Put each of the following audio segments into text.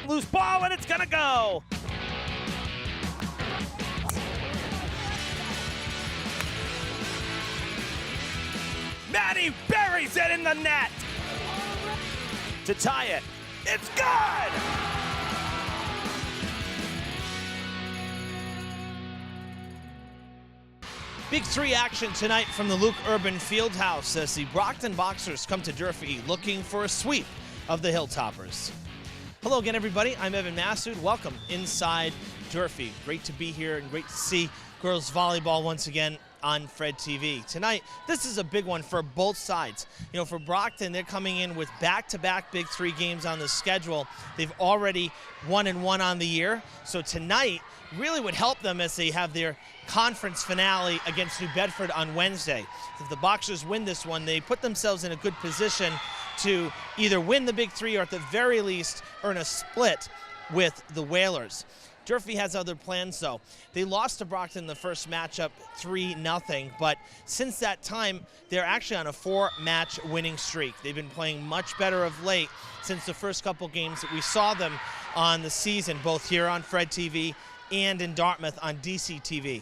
loose ball, and it's gonna go. Maddie buries it in the net to tie it. It's good! Big 3 action tonight from the Luke Urban Fieldhouse as the Brockton Boxers come to Durfee looking for a sweep of the Hilltoppers. Hello again, everybody. I'm Evan Massoud. Welcome inside Durfee. Great to be here and great to see girls volleyball once again on Fred TV. Tonight, this is a big one for both sides. You know, for Brockton, they're coming in with back-to-back Big 3 games on the schedule. They've already 1-1 on the year. So tonight really would help them as they have their conference finale against New Bedford on Wednesday. If the Boxers win this one, they put themselves in a good position to either win the Big 3 or at the very least earn a split with the Whalers. Durfee has other plans, though. They lost to Brockton the first matchup 3-0, but since that time, they're actually on a 4-match winning streak. They've been playing much better of late since the first couple games that we saw them on the season, both here on Fred TV and in Dartmouth on DC TV.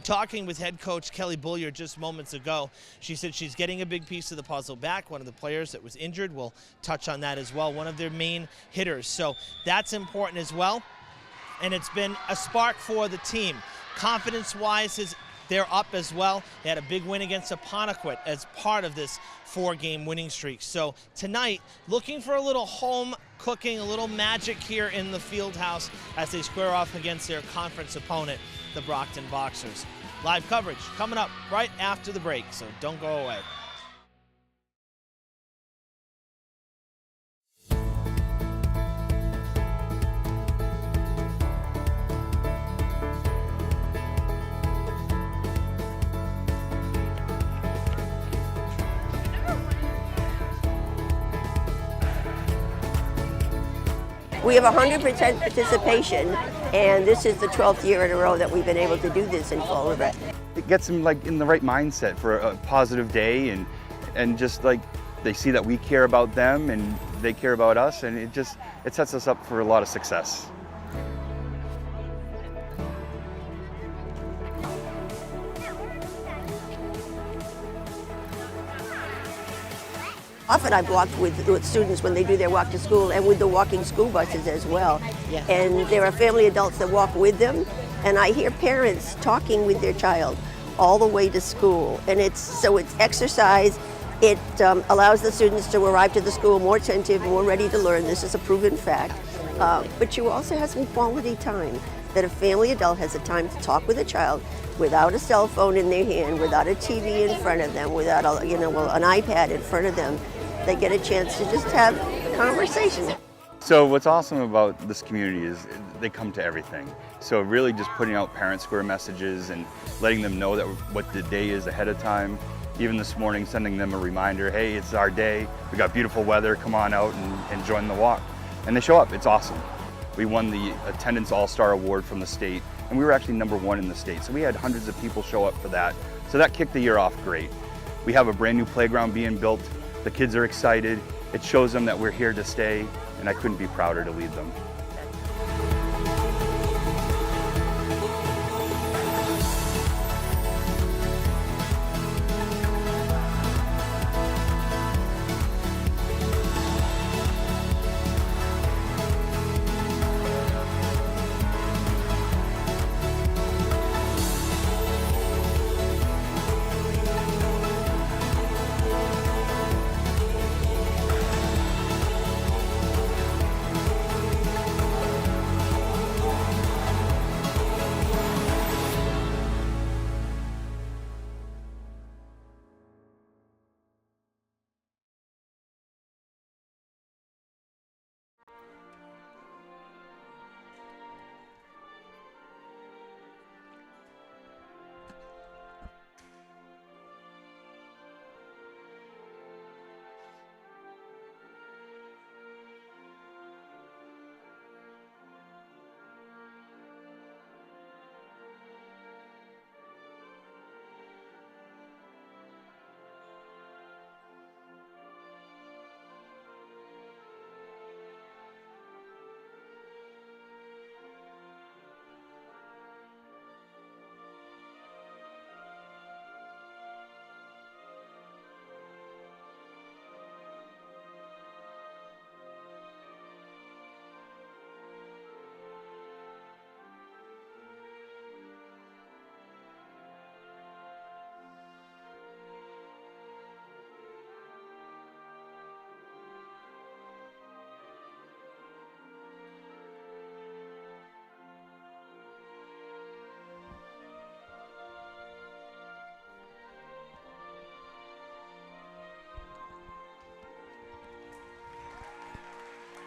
Talking with head coach Kelly Bulliard just moments ago, she said she's getting a big piece of the puzzle back. One of the players that was injured, we'll touch on that as well, one of their main hitters. So that's important as well. And it's been a spark for the team. Confidence-wise, they're up as well. They had a big win against Apponequet as part of this 4-game winning streak. So tonight, looking for a little home cooking, a little magic here in the Fieldhouse as they square off against their conference opponent, the Brockton Boxers. Live coverage coming up right after the break, so don't go away. We have 100% participation, and this is the 12th year in a row that we've been able to do this in fall event. It gets them like in the right mindset for a positive day, and just like they see that we care about them and they care about us, and it sets us up for a lot of success. Often I've walked with students when they do their walk to school and with the walking school buses as well. Yeah. And there are family adults that walk with them, and I hear parents talking with their child all the way to school. And it's exercise. It allows the students to arrive to the school more attentive, more ready to learn. This is a proven fact. But you also have some quality time, that a family adult has the time to talk with a child without a cell phone in their hand, without a TV in front of them, without an iPad in front of them. They get a chance to just have a conversation. So what's awesome about this community is they come to everything. So really just putting out parent square messages and letting them know that what the day is ahead of time. Even this morning, sending them a reminder, hey, it's our day. We got beautiful weather, come on out and join the walk. And they show up, it's awesome. We won the Attendance All-Star Award from the state, and we were actually #1 in the state. So we had hundreds of people show up for that. So that kicked the year off great. We have a brand new playground being built. The kids are excited. It shows them that we're here to stay, and I couldn't be prouder to lead them.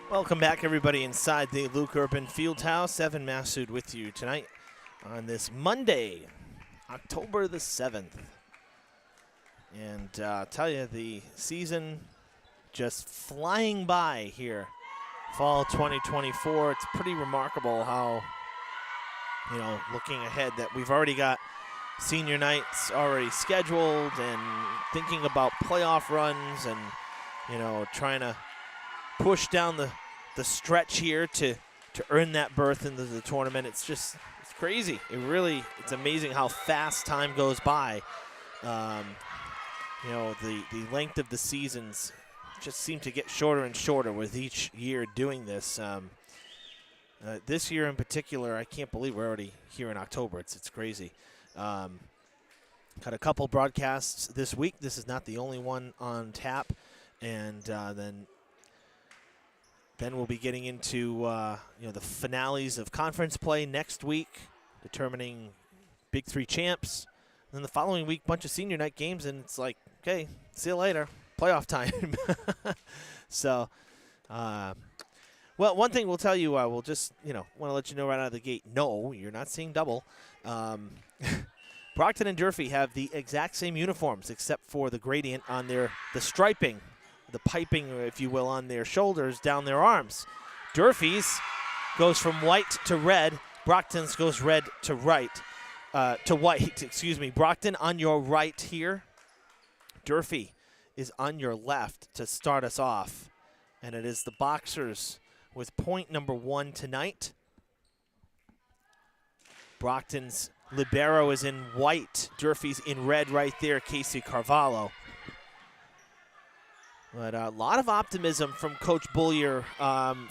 Welcome back, everybody, inside the Luke Urban Fieldhouse. Evan Massoud with you tonight on this Monday, October the 7th. And I'll tell you, the season just flying by here. Fall 2024, it's pretty remarkable how, looking ahead, that we've already got senior nights already scheduled and thinking about playoff runs and, trying to push down the stretch here to earn that berth into the tournament. It's crazy. It's amazing how fast time goes by. The length of the seasons just seem to get shorter and shorter with each year doing this. This year in particular, I can't believe we're already here in October. It's crazy. Got a couple broadcasts this week. This is not the only one on tap. And then we'll be getting into the finales of conference play next week, determining Big Three champs. And then the following week, bunch of senior night games, and it's like, okay, see you later, playoff time. So, well, one thing we'll tell you, we'll just want to let you know right out of the gate. No, you're not seeing double. Brockton and Durfee have the exact same uniforms, except for the gradient on the striping, the piping, if you will, on their shoulders, down their arms. Durfee's goes from white to red. Brockton's goes red to white, excuse me. Brockton on your right here. Durfee is on your left to start us off. And it is the Boxers with point number 1 tonight. Brockton's libero is in white. Durfee's in red right there, Casey Carvalho. But a lot of optimism from Coach Bullier,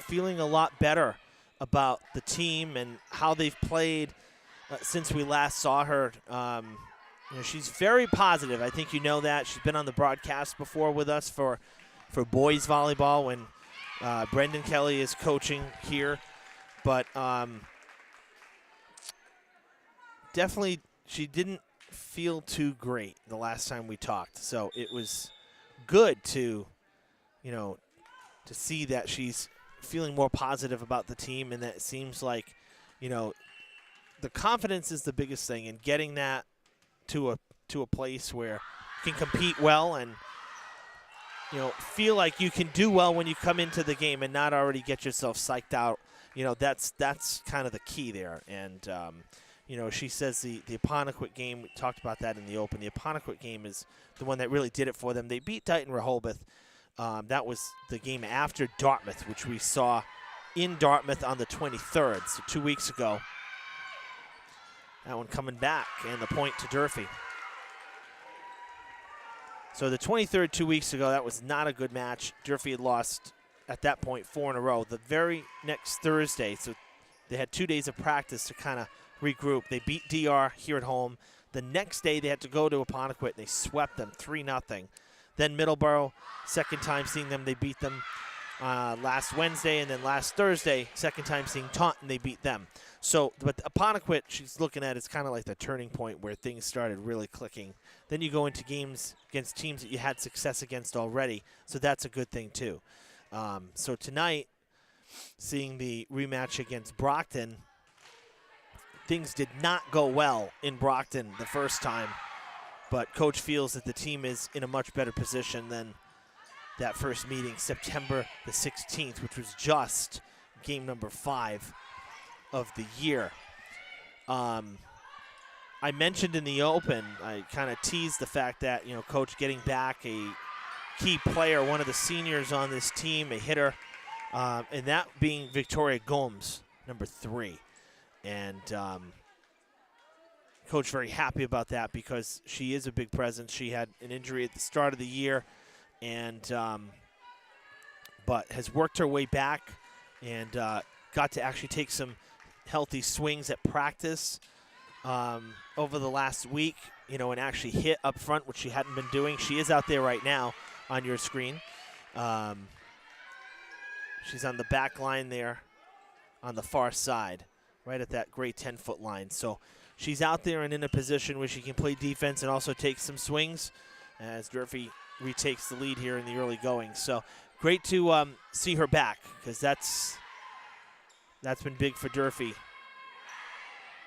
feeling a lot better about the team and how they've played since we last saw her. She's very positive. I think you know that. She's been on the broadcast before with us for boys volleyball when Brendan Kelly is coaching here. But definitely she didn't feel too great the last time we talked. So it was good to see that she's feeling more positive about the team, and that it seems like, the confidence is the biggest thing, and getting that to a place where you can compete well and feel like you can do well when you come into the game and not already get yourself psyched out. That's kind of the key there. And she says the Apponequet game, we talked about that in the open. The Apponequet game is the one that really did it for them. They beat Dighton Rehoboth. That was the game after Dartmouth, which we saw in Dartmouth on the 23rd, so 2 weeks ago. That one coming back, and the point to Durfee. So the 23rd, 2 weeks ago, that was not a good match. Durfee had lost, at that point, 4 in a row. The very next Thursday, so they had 2 days of practice to kind of regroup. They beat DR here at home. The next day, they had to go to Apponequet, and they swept them 3-0. Then Middleborough, second time seeing them, they beat them last Wednesday, and then last Thursday, second time seeing Taunton, they beat them. So, but Apponequet, she's looking at, it's kind of like the turning point where things started really clicking. Then you go into games against teams that you had success against already, so that's a good thing too. So tonight, seeing the rematch against Brockton, things did not go well in Brockton the first time. But Coach feels that the team is in a much better position than that first meeting, September the 16th, which was just game number 5 of the year. I mentioned in the open, I kind of teased the fact that, Coach getting back a key player, one of the seniors on this team, a hitter, and that being Victoria Gomes, number 3. And Coach very happy about that because she is a big presence. She had an injury at the start of the year, and but has worked her way back and got to actually take some healthy swings at practice over the last week, and actually hit up front, which she hadn't been doing. She is out there right now on your screen. She's on the back line there on the far side, right at that gray 10-foot line. So she's out there and in a position where she can play defense and also take some swings as Durfee retakes the lead here in the early going. So great to see her back, because that's been big for Durfee.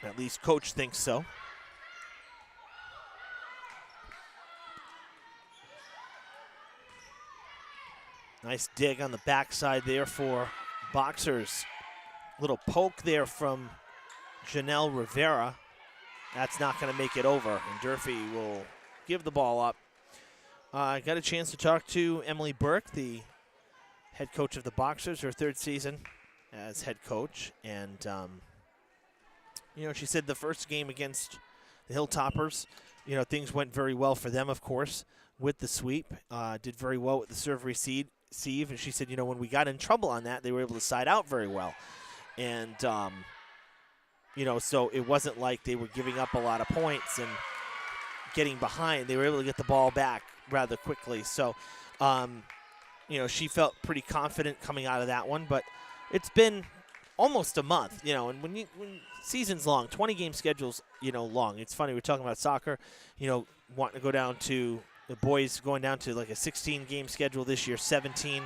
At least coach thinks so. Nice dig on the backside there for Boxers. Little poke there from Janelle Rivera. That's not going to make it over, and Durfee will give the ball up. I got a chance to talk to Emily Burke, the head coach of the Boxers, her third season as head coach. And, she said the first game against the Hilltoppers, things went very well for them, of course, with the sweep. Did very well with the serve receive. And she said, when we got in trouble on that, they were able to side out very well. And, so it wasn't like they were giving up a lot of points and getting behind. They were able to get the ball back rather quickly. So, she felt pretty confident coming out of that one. But it's been almost a month, and when season's long, 20-game schedule's, long. It's funny, we're talking about soccer, wanting to go down to the boys going down to like a 16-game schedule this year, 17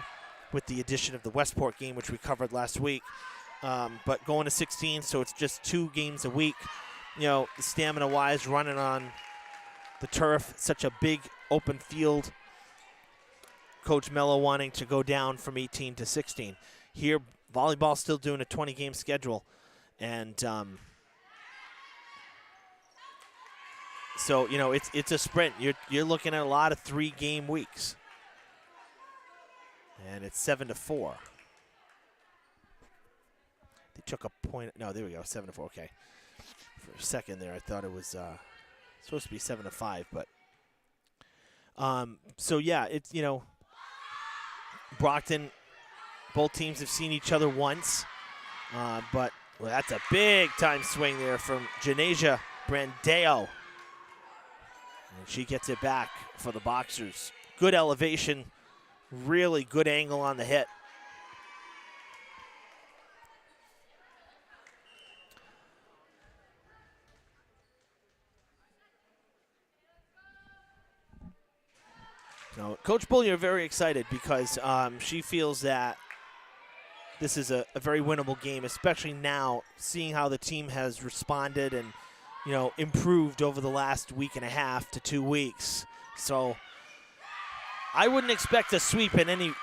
with the addition of the Westport game, which we covered last week. But going to 16, so it's just 2 games a week. The stamina-wise, running on the turf, such a big open field. Coach Mello wanting to go down from 18 to 16. Here, volleyball still doing a 20-game schedule. And so, it's a sprint. You're looking at a lot of 3-game weeks. And it's 7-4. They took a point. No, there we go, 7-4. Okay. For a second there, I thought it was supposed to be 7-5, but so yeah, it's Brockton. Both teams have seen each other once, but that's a big time swing there from Janasia Brandeo, and she gets it back for the Boxers. Good elevation, really good angle on the hit. Now, Coach Bullier very excited because she feels that this is a very winnable game, especially now seeing how the team has responded and, improved over the last week and a half to 2 weeks. So I wouldn't expect a sweep in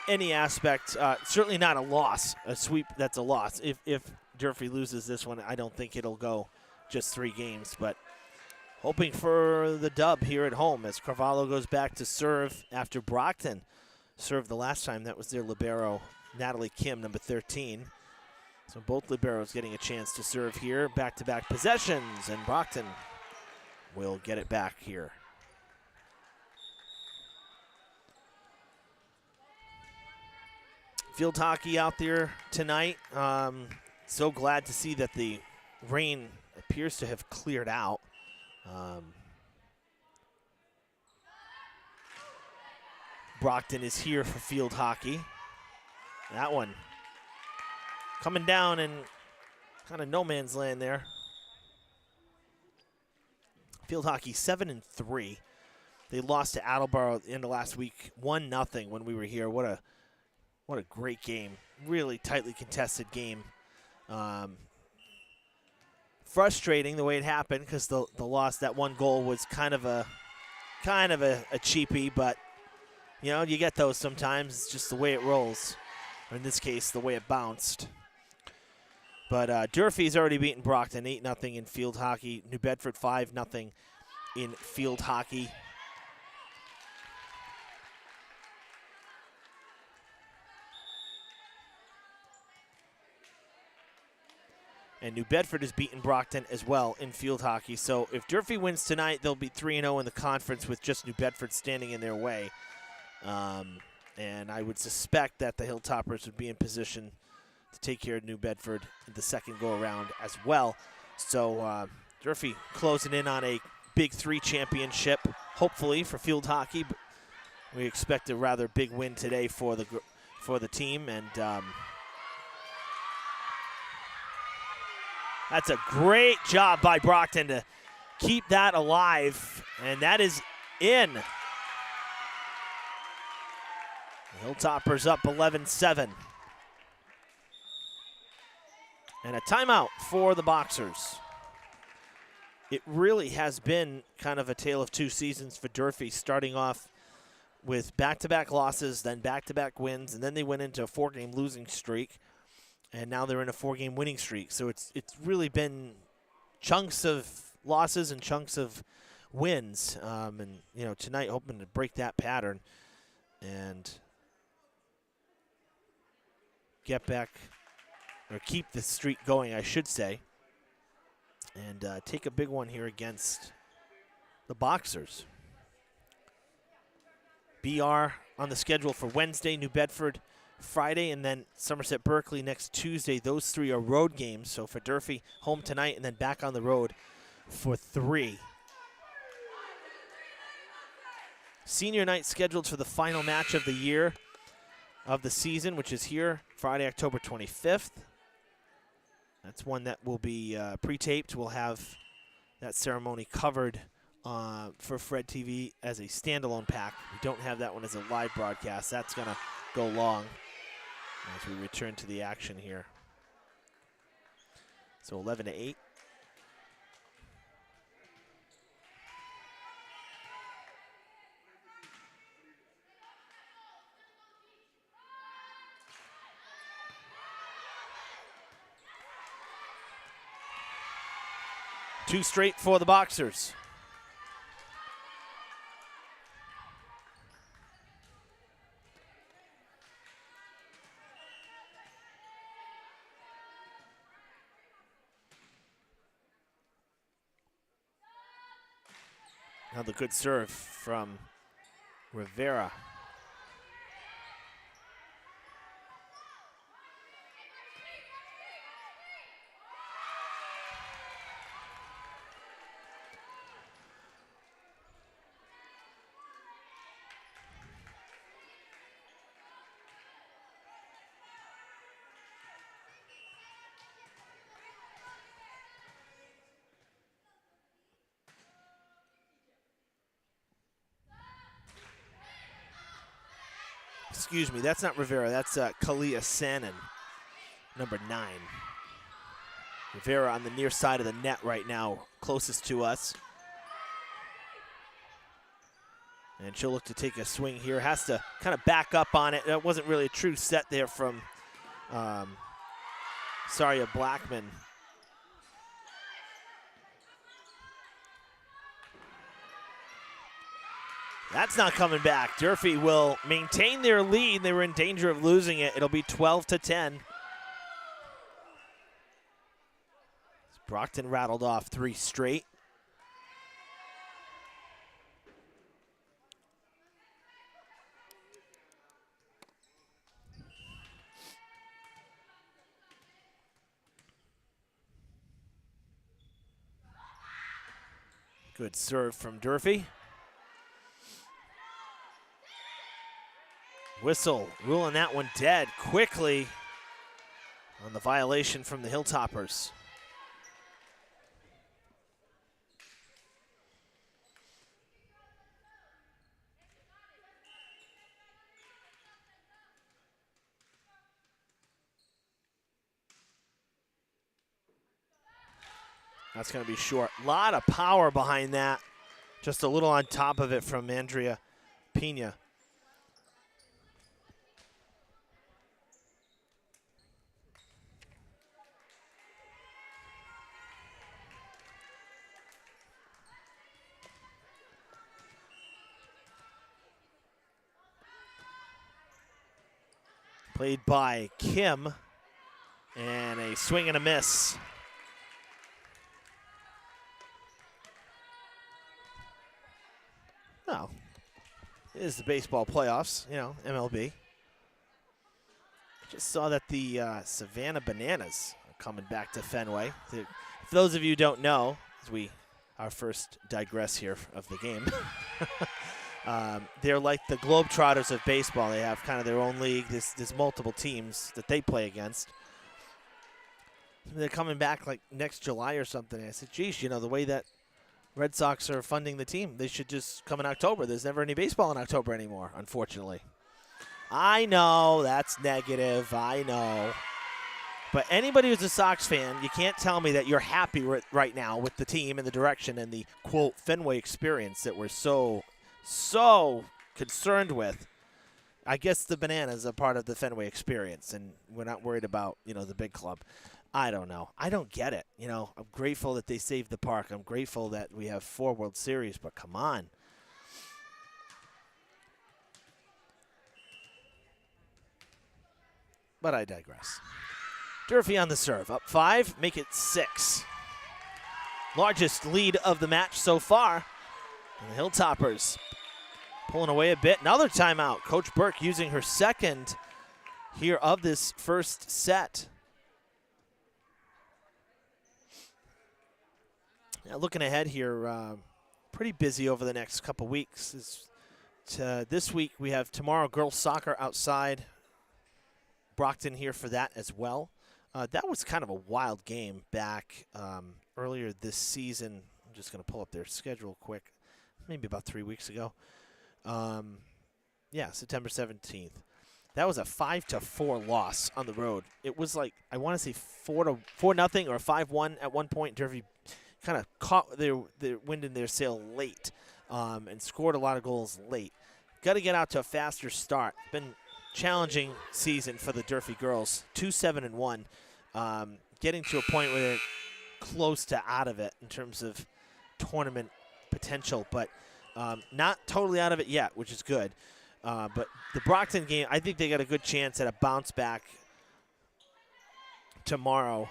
any aspect. Certainly not a loss. A sweep, that's a loss. If Durfee loses this one, I don't think it'll go just 3 games, but hoping for the dub here at home as Carvalho goes back to serve after Brockton served the last time. That was their libero, Natalie Kim, number 13. So both liberos getting a chance to serve here. Back-to-back possessions, and Brockton will get it back here. Field hockey out there tonight. So glad to see that the rain appears to have cleared out. Brockton is here for field hockey. That one coming down in kind of no man's land there. Field hockey 7-3. They lost to Attleboro at the end of last week, 1-0 when we were here. What a great game. Really tightly contested game. Frustrating the way it happened because the loss, that one goal was kind of a cheapie, but you get those sometimes. It's just the way it rolls. Or in this case, the way it bounced. But Durfee's already beaten Brockton 8-0 in field hockey. New Bedford 5-0 in field hockey. And New Bedford has beaten Brockton as well in field hockey. So if Durfee wins tonight, they'll be 3-0 in the conference with just New Bedford standing in their way. And I would suspect that the Hilltoppers would be in position to take care of New Bedford in the second go-around as well. So Durfee closing in on a Big 3 championship, hopefully, for field hockey. But we expect a rather big win today for the team. And that's a great job by Brockton to keep that alive, and that is in. Hilltoppers up 11-7. And a timeout for the Boxers. It really has been kind of a tale of two seasons for Durfee, starting off with back-to-back losses, then back-to-back wins, and then they went into a 4-game losing streak, and now they're in a 4-game winning streak. So it's really been chunks of losses and chunks of wins, and you know, tonight hoping to break that pattern and get back, or keep the streak going, I should say, and take a big one here against the Boxers. BR on the schedule for Wednesday, New Bedford Friday, and then Somerset Berkeley next Tuesday. Those three are road games. So for Durfee, home tonight and then back on the road for 3. Senior night scheduled for the final match of the year, of the season, which is here Friday, October 25th. That's one that will be pre-taped. We'll have that ceremony covered for Fred TV as a standalone pack. We don't have that one as a live broadcast. That's going to go long as we return to the action here. So 11-8. Two straight for the Boxers. Another good serve from Rivera. Excuse me, that's not Rivera, that's Kalia Sanin, number 9. Rivera on the near side of the net right now, closest to us. And she'll look to take a swing here, has to kind of back up on it. That wasn't really a true set there from Saria Blackman. That's not coming back. Durfee will maintain their lead. They were in danger of losing it. It'll be 12-10. Brockton rattled off 3 straight. Good serve from Durfee. Whistle ruling that one dead quickly on the violation from the Hilltoppers. That's going to be short. A lot of power behind that. Just a little on top of it from Andrea Pena. Played by Kim, and a swing and a miss. Well, it is the baseball playoffs, you know, MLB. Just saw that the Savannah Bananas are coming back to Fenway. For those of you who don't know, as our first digress here of the game, they're like the Globetrotters of baseball. They have kind of their own league. There's multiple teams that they play against. They're coming back like next July or something. And I said, geez, you know, the way that Red Sox are funding the team, they should just come in October. There's never any baseball in October anymore, unfortunately. I know that's negative. I know. But anybody who's a Sox fan, you can't tell me that you're happy right now with the team and the direction and the, quote, Fenway experience that we're so concerned with. I guess the Bananas are part of the Fenway experience, and we're not worried about, the big club. I don't know. I don't get it. I'm grateful that they saved the park. I'm grateful that we have 4 World Series, but come on. But I digress. Durfee on the serve. Up 5, make it 6. Largest lead of the match so far. And the Hilltoppers pulling away a bit. Another timeout. Coach Burke using her second here of this first set. Now looking ahead here, pretty busy over the next couple weeks. This week we have tomorrow girls soccer outside. Brockton here for that as well. That was kind of a wild game back earlier this season. I'm just going to pull up their schedule quick. Maybe about 3 weeks ago. September 17th. That was a 5-4 loss on the road. It was like, I want to say 4-0 or 5-1 at one point. Durfee kind of caught their wind in their sail late and scored a lot of goals late. Got to get out to a faster start. Been challenging season for the Durfee girls. 2-7-1. Getting to a point where they're close to out of it in terms of tournament potential, but not totally out of it yet, which is good. But the Brockton game, I think they got a good chance at a bounce back tomorrow.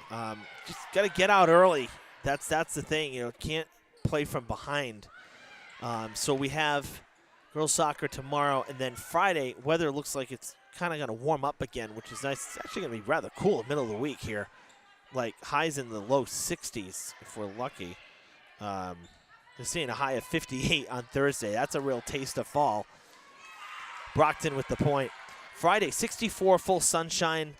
Just got to get out early. That's the thing. Can't play from behind. So we have girls soccer tomorrow, and then Friday, weather looks like it's kind of going to warm up again, which is nice. It's actually going to be rather cool in the middle of the week here. Like highs in the low 60s if we're lucky. They're seeing a high of 58 on Thursday. That's a real taste of fall. Brockton with the point. Friday, 64, full sunshine,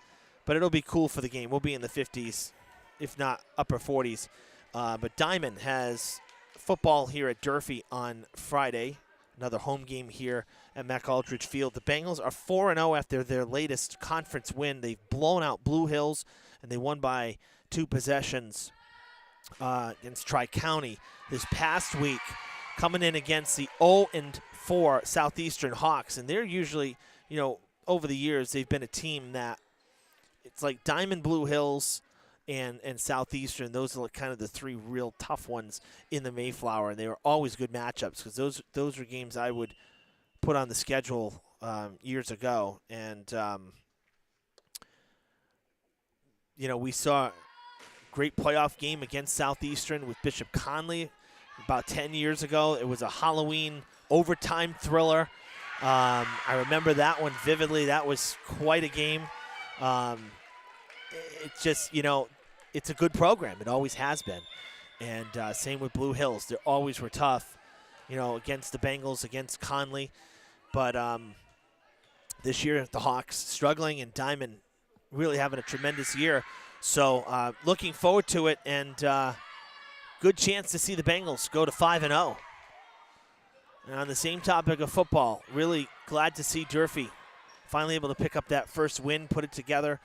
but it'll be cool for the game. We'll be in the 50s, if not upper 40s. But Diamond has football here at Durfee on Friday. Another home game here at McAldridge Field. The Bengals are 4-0 after their latest conference win. They've blown out Blue Hills, and they won by 2 possessions against Tri-County this past week, coming in against the 0-4 Southeastern Hawks. And they're usually, over the years, they've been a team that it's like Diamond, Blue Hills, and Southeastern. Those are kind of the 3 real tough ones in the Mayflower, and they were always good matchups because those were games I would put on the schedule years ago. And, we saw a great playoff game against Southeastern with Bishop Conley about 10 years ago. It was a Halloween overtime thriller. I remember that one vividly. That was quite a game. It's just, it's a good program. It always has been. And same with Blue Hills. They always were tough, against the Bengals, against Conley. But this year, the Hawks struggling, and Diamond really having a tremendous year. So looking forward to it, and good chance to see the Bengals go to 5-0. And on the same topic of football, really glad to see Durfee finally able to pick up that first win, put it together.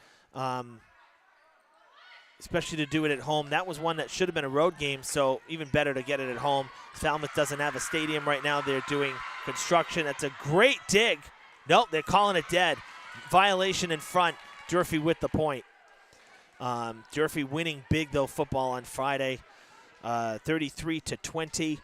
Especially to do it at home. That was one that should have been a road game, so even better to get it at home. Falmouth doesn't have a stadium right now. They're doing construction. That's a great dig. Nope, they're calling it dead. Violation in front. Durfee with the point. Durfee winning big, though, football on Friday, 33-20.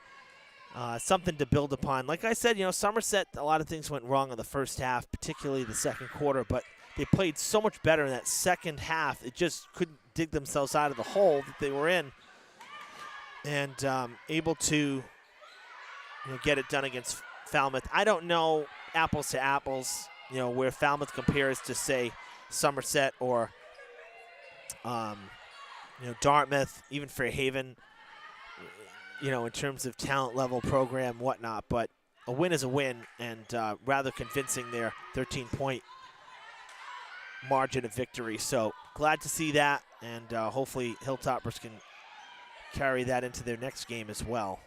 Something to build upon. Like I said, Somerset, a lot of things went wrong in the first half, particularly the second quarter, but they played so much better in that second half. It just couldn't dig themselves out of the hole that they were in, and able to get it done against Falmouth. I don't know apples to apples, where Falmouth compares to, say, Somerset or Dartmouth, even Fairhaven, in terms of talent level, program, whatnot. But a win is a win, and rather convincing their 13-point margin of victory. So glad to see that, and hopefully Hilltoppers can carry that into their next game as well.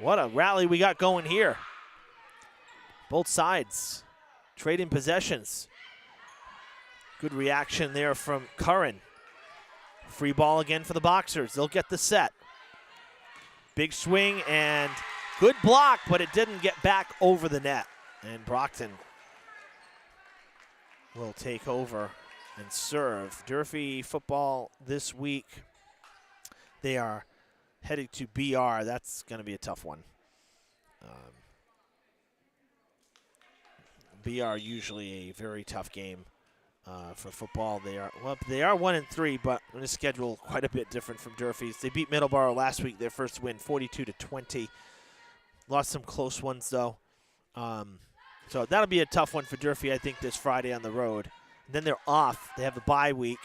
What a rally we got going here. Both sides trading possessions. Good reaction there from Curran. Free ball again for the Boxers. They'll get the set. Big swing and good block, but it didn't get back over the net. And Brockton will take over and serve. Durfee football this week. They are heading to BR. That's going to be a tough one. BR usually a very tough game for football. They are 1-3, but on the schedule quite a bit different from Durfee's. They beat Middleborough last week. Their first win, 42-20. Lost some close ones though. So that'll be a tough one for Durfee, I think, this Friday on the road. And then they're off. They have the bye week.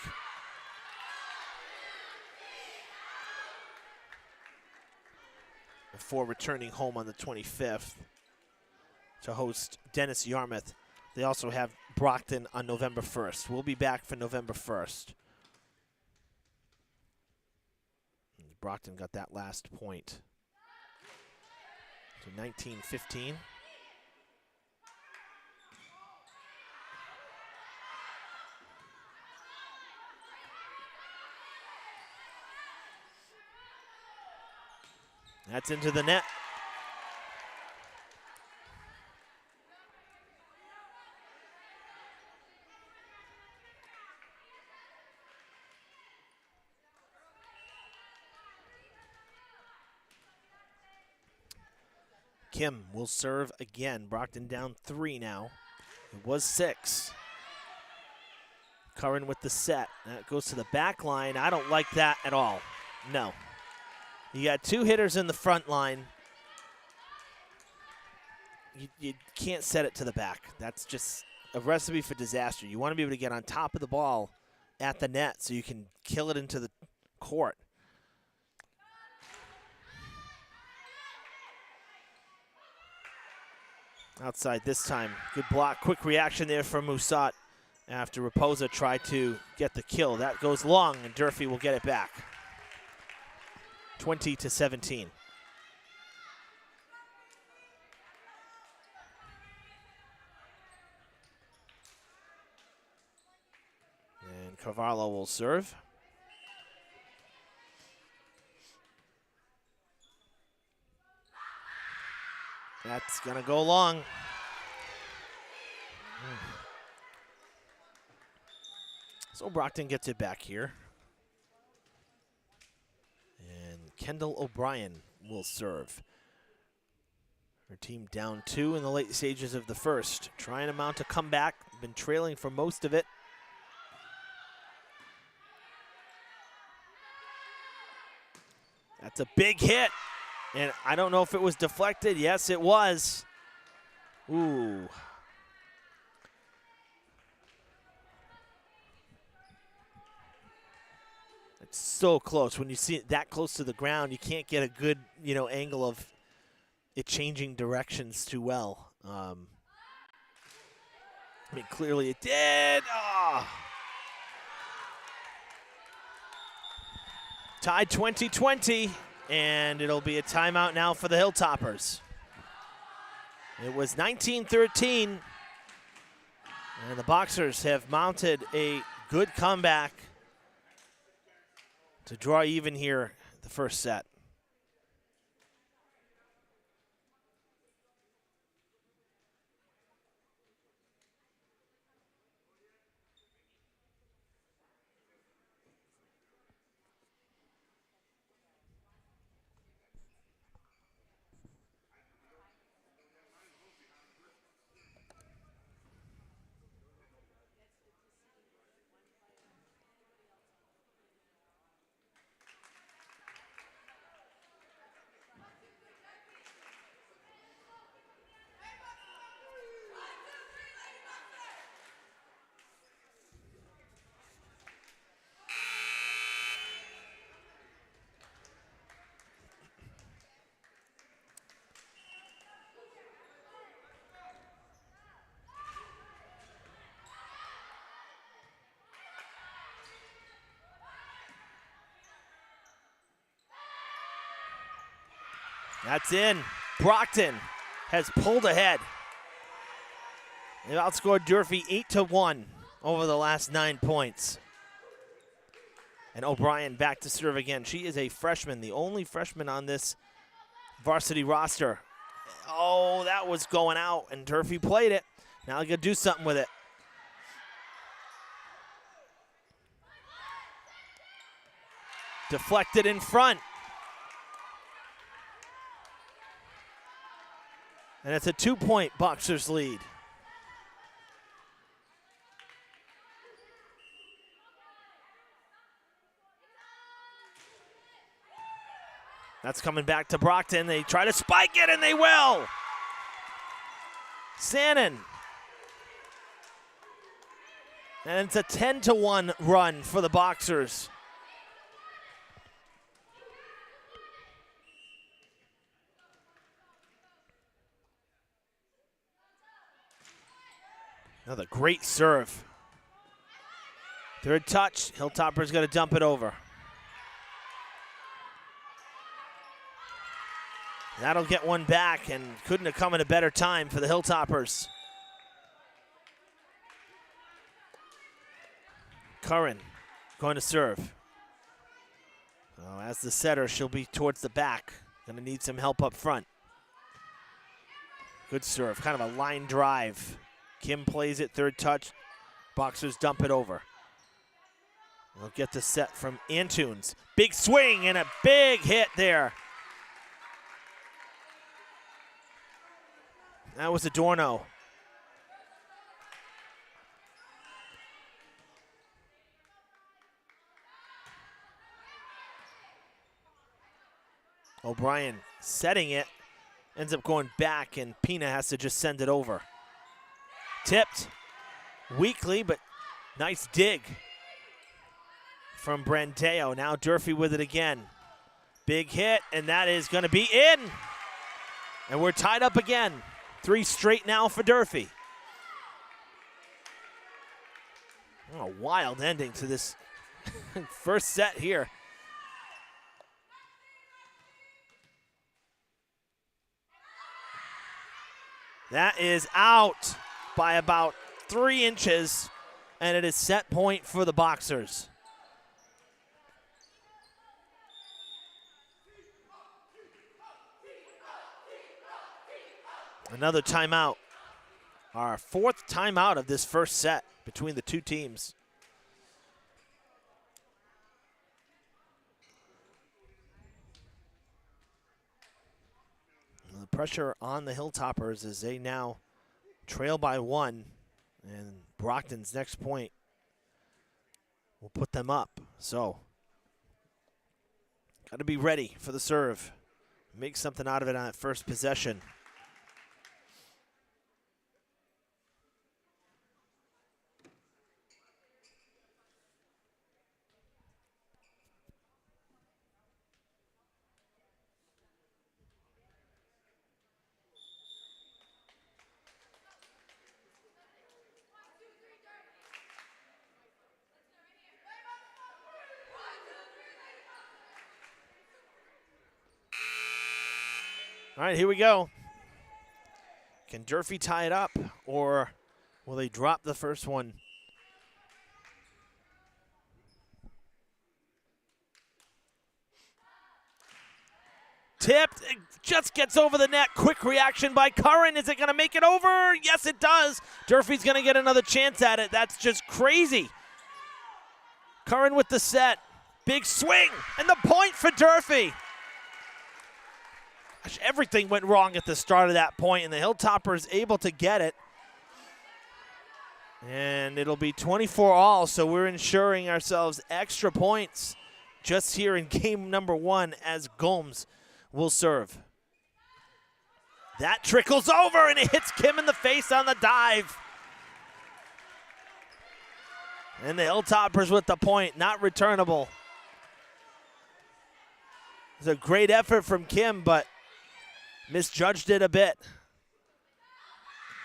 Before returning home on the 25th to host Dennis Yarmouth. They also have Brockton on November 1st. We'll be back for November 1st. Brockton got that last point. So 19-15. That's into the net. Kim will serve again. Brockton down 3 now. It was 6. Curran with the set. That goes to the back line. I don't like that at all. No. You got 2 hitters in the front line. You can't set it to the back. That's just a recipe for disaster. You want to be able to get on top of the ball at the net so you can kill it into the court. Outside this time. Good block. Quick reaction there from Musat after Raposa tried to get the kill. That goes long, and Durfee will get it back. 20-17. And Carvalho will serve. That's going to go long. So Brockton gets it back here. And Kendall O'Brien will serve. Her team down 2 in the late stages of the first. Trying to mount a comeback. Been trailing for most of it. That's a big hit. And I don't know if it was deflected. Yes, it was. Ooh. It's so close. When you see it that close to the ground, you can't get a good, angle of it changing directions too well. I mean, clearly it did. Oh. Tied 20-20. And it'll be a timeout now for the Hilltoppers. It was 19-13. And the Boxers have mounted a good comeback to draw even here the first set. That's in. Brockton has pulled ahead. They've outscored Durfee 8-1 over the last 9 points. And O'Brien back to serve again. She is a freshman, the only freshman on this varsity roster. Oh, that was going out, and Durfee played it. Now they got to do something with it. Deflected in front. And it's a 2-point Boxers lead. That's coming back to Brockton. They try to spike it, and they will. Sannon. And it's a 10-1 run for the Boxers. Another great serve. Third touch. Hilltoppers got to dump it over. That'll get one back, and couldn't have come at a better time for the Hilltoppers. Curran going to serve. Oh, as the setter, she'll be towards the back. Going to need some help up front. Good serve, kind of a line drive. Kim plays it, third touch. Boxers dump it over. We'll get the set from Antunes. Big swing and a big hit there. That was Adorno. O'Brien setting it, ends up going back, and Pina has to just send it over. Tipped weakly, but nice dig from Brandeo. Now Durfee with it again. Big hit, and that is going to be in. And we're tied up again. 3 straight now for Durfee. Oh, a wild ending to this first set here. That is out by about 3 inches, and it is set point for the Boxers. Another timeout. Our 4th timeout of this first set between the two teams. The pressure on the Hilltoppers as they now trail by 1, and Brockton's next point will put them up. So, got to be ready for the serve. Make something out of it on that first possession. All right, here we go. Can Durfee tie it up, or will they drop the first one? Tipped, it just gets over the net. Quick reaction by Curran. Is it going to make it over? Yes, it does. Durfee's going to get another chance at it. That's just crazy. Curran with the set. Big swing, and the point for Durfee. Gosh, everything went wrong at the start of that point, and the Hilltoppers able to get it. And it'll be 24-all, so we're ensuring ourselves extra points just here in game number 1 as Gomes will serve. That trickles over, and it hits Kim in the face on the dive. And the Hilltoppers with the point, not returnable. It's a great effort from Kim, but misjudged it a bit.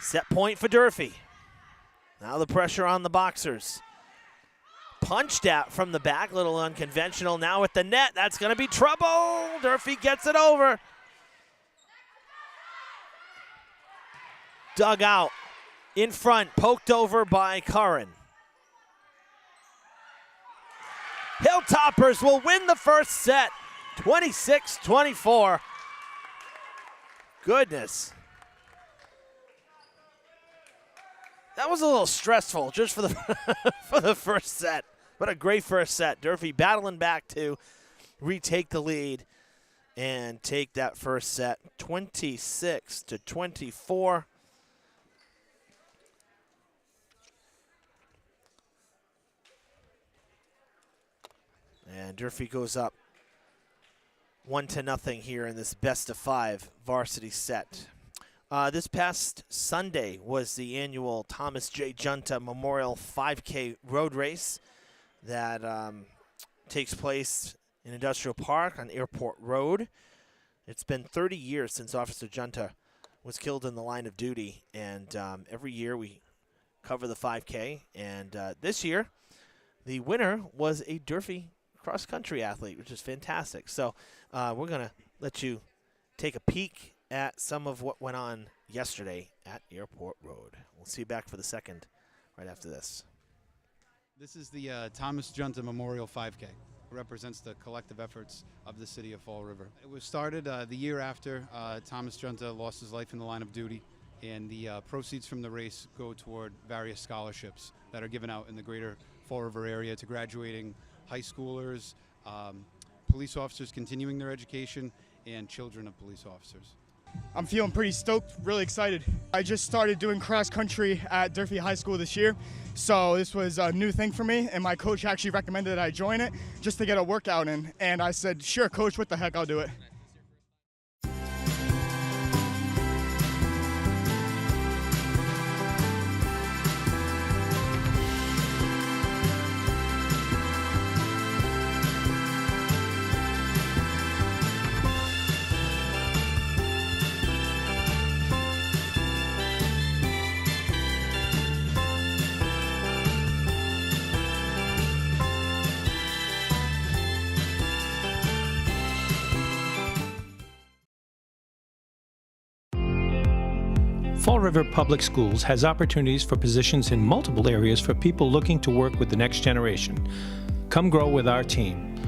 Set point for Durfee. Now the pressure on the Boxers. Punched at from the back, little unconventional. Now with the net, that's going to be trouble. Durfee gets it over. dug out in front, poked over by Curran. Hilltoppers will win the first set, 26-24. Goodness. That was a little stressful just for the for the first set. What a great first set. Durfee battling back to retake the lead and take that first set, 26-24. And Durfee goes up 1-0 here in this best-of-5 varsity set. This past Sunday was the annual Thomas J. Junta Memorial 5K road race that takes place in Industrial Park on Airport Road. It's been 30 years since Officer Junta was killed in the line of duty, and every year we cover the 5K. And this year, the winner was a Durfee cross-country athlete, which is fantastic. So we're going to let you take a peek at some of what went on yesterday at Airport Road. We'll see you back for the second right after this. This is the Thomas Junta Memorial 5K. It represents the collective efforts of the city of Fall River. It was started the year after Thomas Junta lost his life in the line of duty, and the proceeds from the race go toward various scholarships that are given out in the greater Fall River area to graduating high schoolers, police officers continuing their education, and children of police officers. I'm feeling pretty stoked, really excited. I just started doing cross country at Durfee High School this year, so this was a new thing for me, and my coach actually recommended that I join it just to get a workout in, and I said, sure, coach, what the heck, I'll do it. Fall River Public Schools has opportunities for positions in multiple areas for people looking to work with the next generation. Come grow with our team.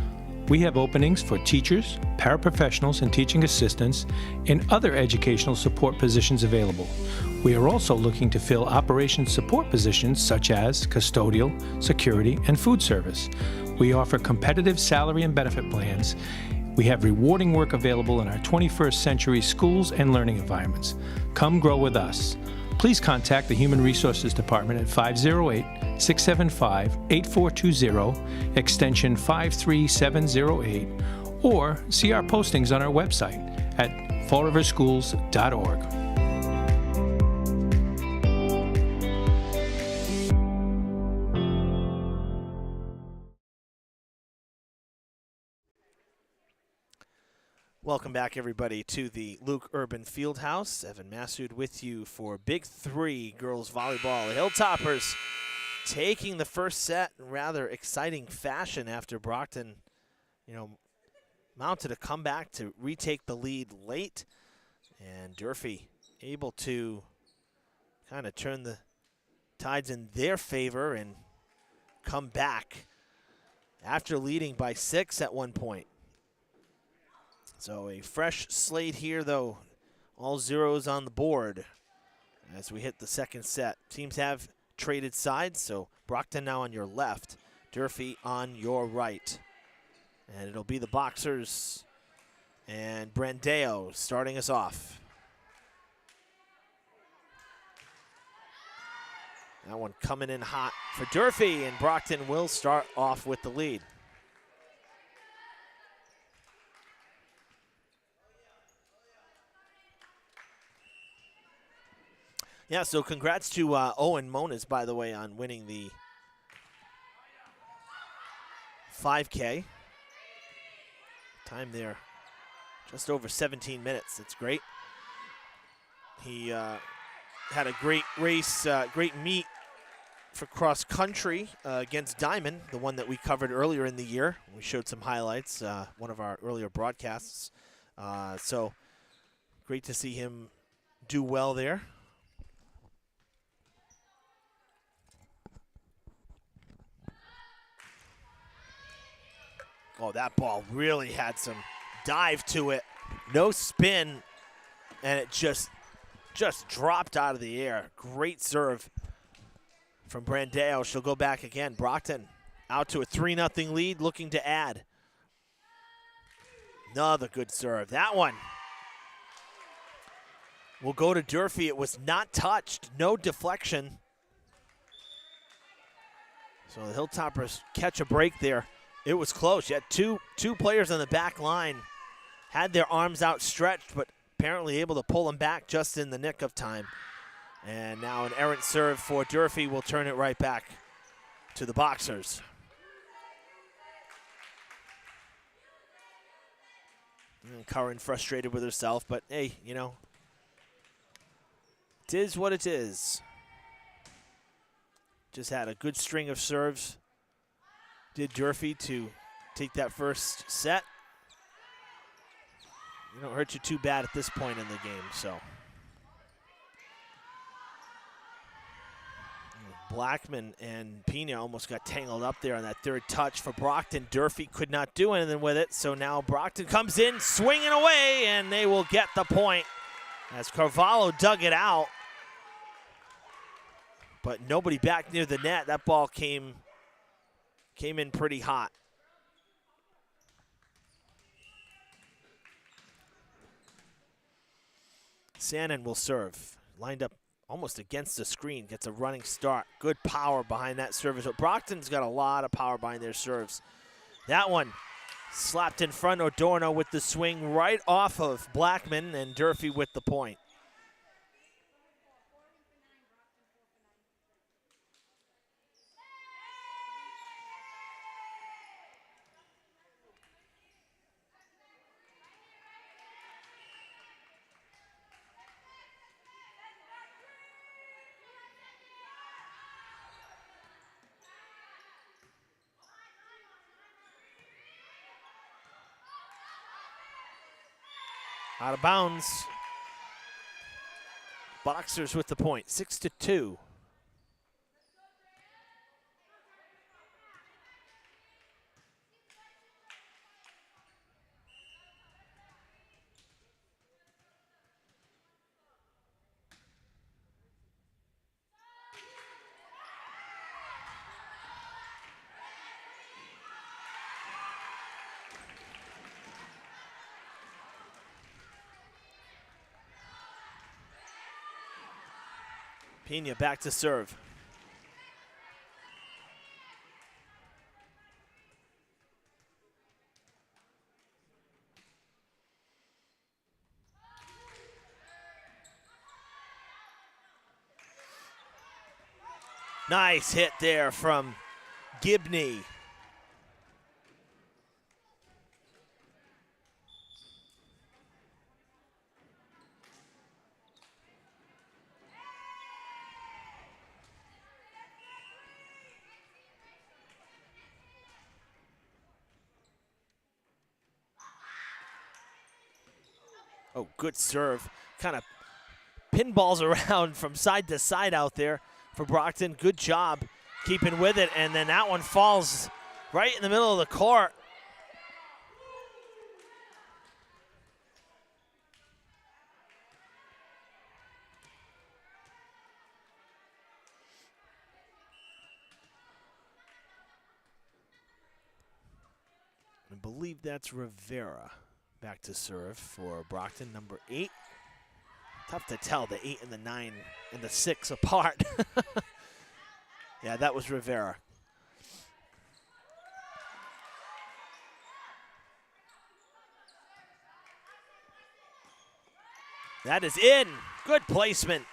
We have openings for teachers, paraprofessionals, and teaching assistants, and other educational support positions available. We are also looking to fill operations support positions such as custodial, security, and food service. We offer competitive salary and benefit plans. We have rewarding work available in our 21st century schools and learning environments. Come grow with us. Please contact the Human Resources Department at 508-675-8420, extension 53708, or see our postings on our website at fallriverschools.org. Welcome back, everybody, to the Luke Urban Fieldhouse. Evan Massoud with you for Big 3 girls volleyball. The Hilltoppers taking the first set in rather exciting fashion after Brockton, mounted a comeback to retake the lead late. And Durfee able to kind of turn the tides in their favor and come back after leading by 6 at one point. So a fresh slate here, though. All zeros on the board as we hit the second set. Teams have traded sides, so Brockton now on your left, Durfee on your right. And it'll be the Boxers and Brandeo starting us off. That one coming in hot for Durfee, and Brockton will start off with the lead. Yeah, so congrats to Owen Moniz, by the way, on winning the 5K. Time there, just over 17 minutes. That's great. He had a great race, great meet for cross country against Diamond, the one that we covered earlier in the year. We showed some highlights, one of our earlier broadcasts. So great to see him do well there. Oh, that ball really had some dive to it. No spin, and it just dropped out of the air. Great serve from Brandeo. She'll go back again. Brockton out to a 3-0 lead, looking to add. Another good serve. That one will go to Durfee. It was not touched. No deflection. So the Hilltoppers catch a break there. It was close. You had two players on the back line, had their arms outstretched, but apparently able to pull them back just in the nick of time. And now an errant serve for Durfee will turn it right back to the Boxers. And Curran frustrated with herself, but hey, you know, it is what it is. Just had a good string of serves. Did Durfee to take that first set. You don't hurt you too bad at this point in the game, so. Blackman and Pena almost got tangled up there on that third touch for Brockton. Durfee could not do anything with it, so now Brockton comes in swinging away, and they will get the point as Carvalho dug it out. But nobody back near the net. That ball came in pretty hot. Sannon will serve. Lined up almost against the screen. Gets a running start. Good power behind that service. But Brockton's got a lot of power behind their serves. That one slapped in front. Adorno with the swing right off of Blackman, and Durfee with the point. Out of bounds. Boxers with the point, 6-2. Pena back to serve. Nice hit there from Gibney. Oh, good serve. Kind of pinballs around from side to side out there for Brockton. Good job keeping with it. And then that one falls right in the middle of the court. I believe that's Rivera. Back to serve for Brockton, number 8. Tough to tell the 8 and the 9 and the 6 apart. Yeah, that was Rivera. That is in. Good placement.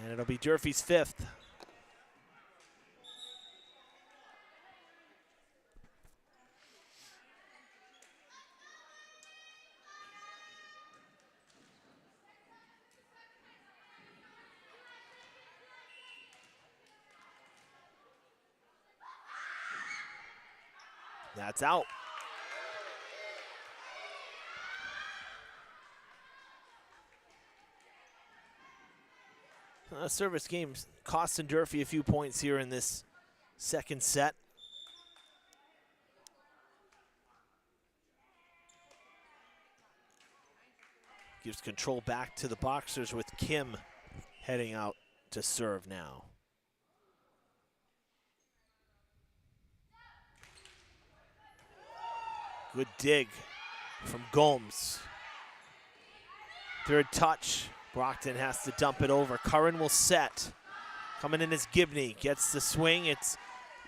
And it'll be Durfee's 5th. That's out. Service games costing Durfee a few points here in this second set. Gives control back to the Boxers with Kim heading out to serve now. Good dig from Gomes. Third touch. Brockton has to dump it over. Curran will set. Coming in is Gibney. Gets the swing. It's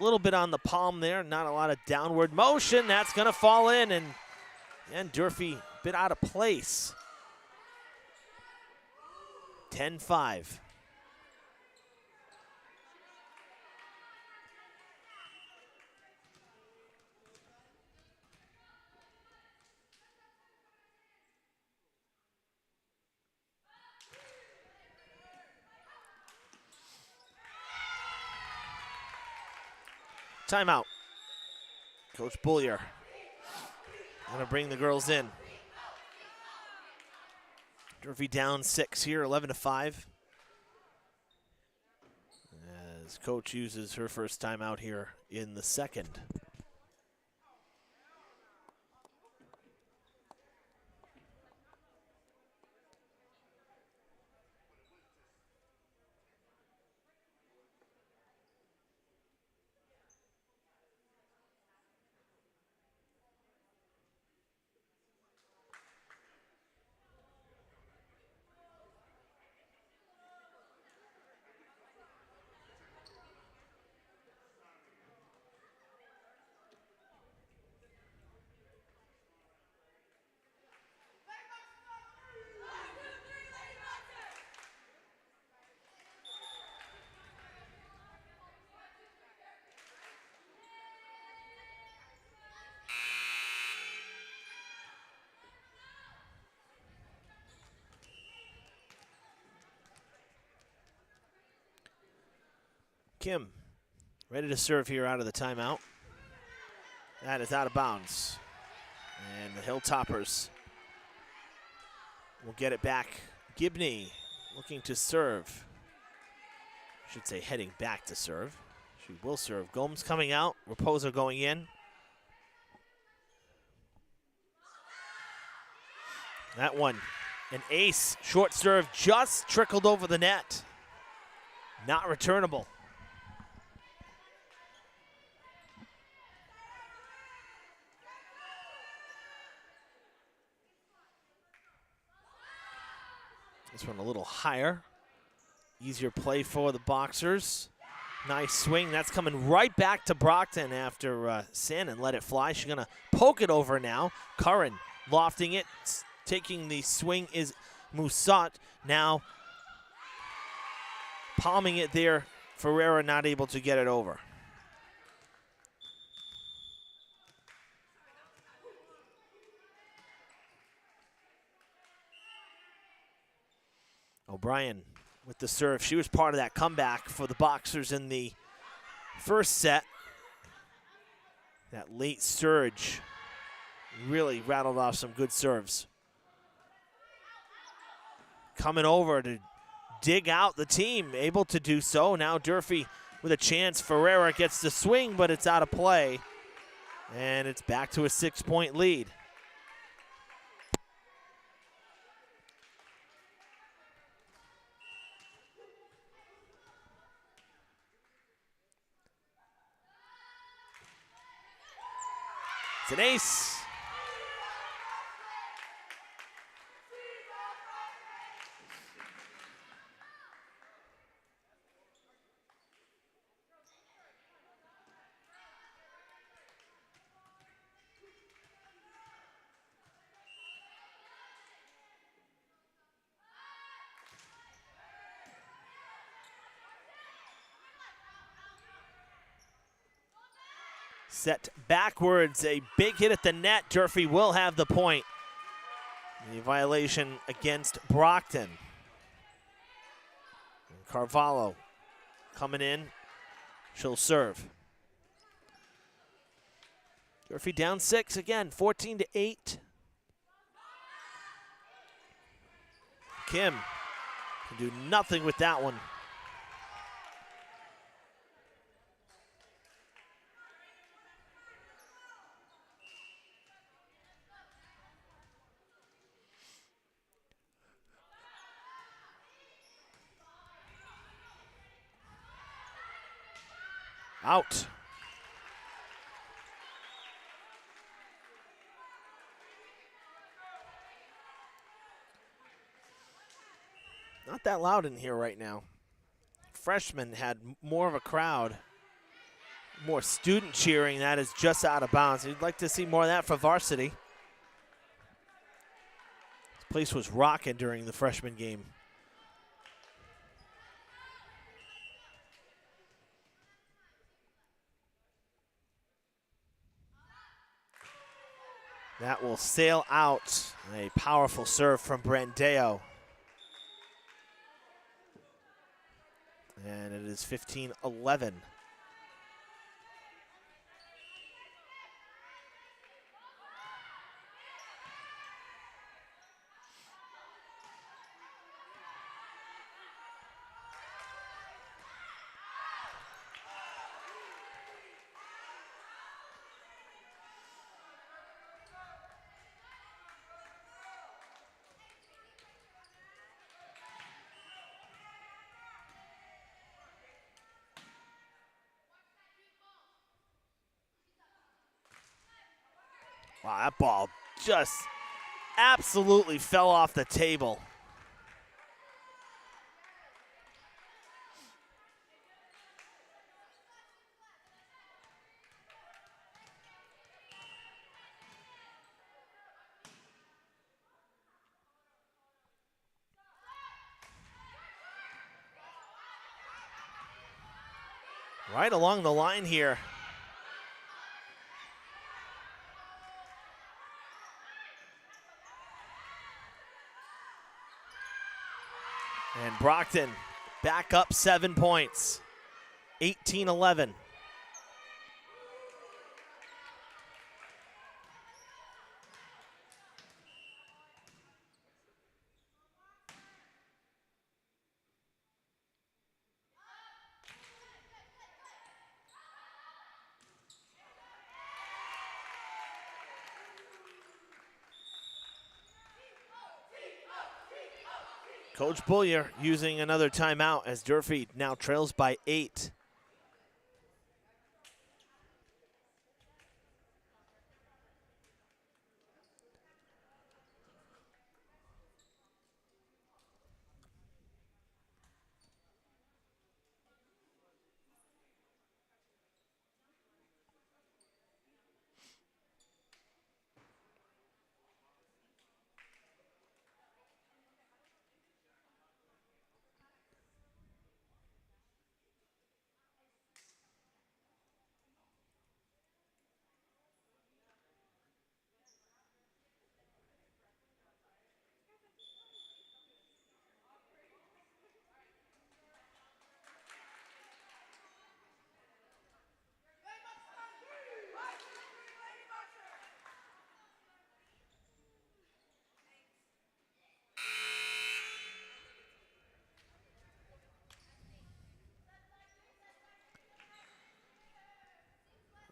a little bit on the palm there. Not a lot of downward motion. That's going to fall in. And Durfee a bit out of place. 10-5. Timeout. Coach Bullier gonna bring the girls in. Durfee down 6 here, 11-5. As coach uses her first timeout here in the second. Kim ready to serve here out of the timeout. That is out of bounds. And the Hilltoppers will get it back. Gibney looking to serve. I should say heading back to serve. She will serve. Gomes coming out. Raposo going in. That one, an ace. Short serve just trickled over the net. Not returnable. This one a little higher. Easier play for the Boxers. Nice swing. That's coming right back to Brockton after Sandin let it fly. She's going to poke it over now. Curran lofting it. Taking the swing is Musat. Now palming it there. Ferreira not able to get it over. O'Brien with the serve. She was part of that comeback for the Boxers in the first set. That late surge really rattled off some good serves. Coming over to dig out the team, able to do so. Now Durfee with a chance. Ferreira gets the swing, but it's out of play. And it's back to a 6-point lead. It's an ace. Set backwards, a big hit at the net. Durfee will have the point. The violation against Brockton. And Carvalho coming in. She'll serve. Durfee down 6 again, 14-8. Kim can do nothing with that one. Out. Not that loud in here right now. Freshmen had more of a crowd, more student cheering. That is just out of bounds. You'd like to see more of that for varsity. This place was rocking during the freshman game. That will sail out. A powerful serve from Brandeo. And it is 15-11. Wow, that ball just absolutely fell off the table. Right along the line here. And Brockton back up 7 points, 18-11. Coach Bullier using another timeout as Durfee now trails by 8.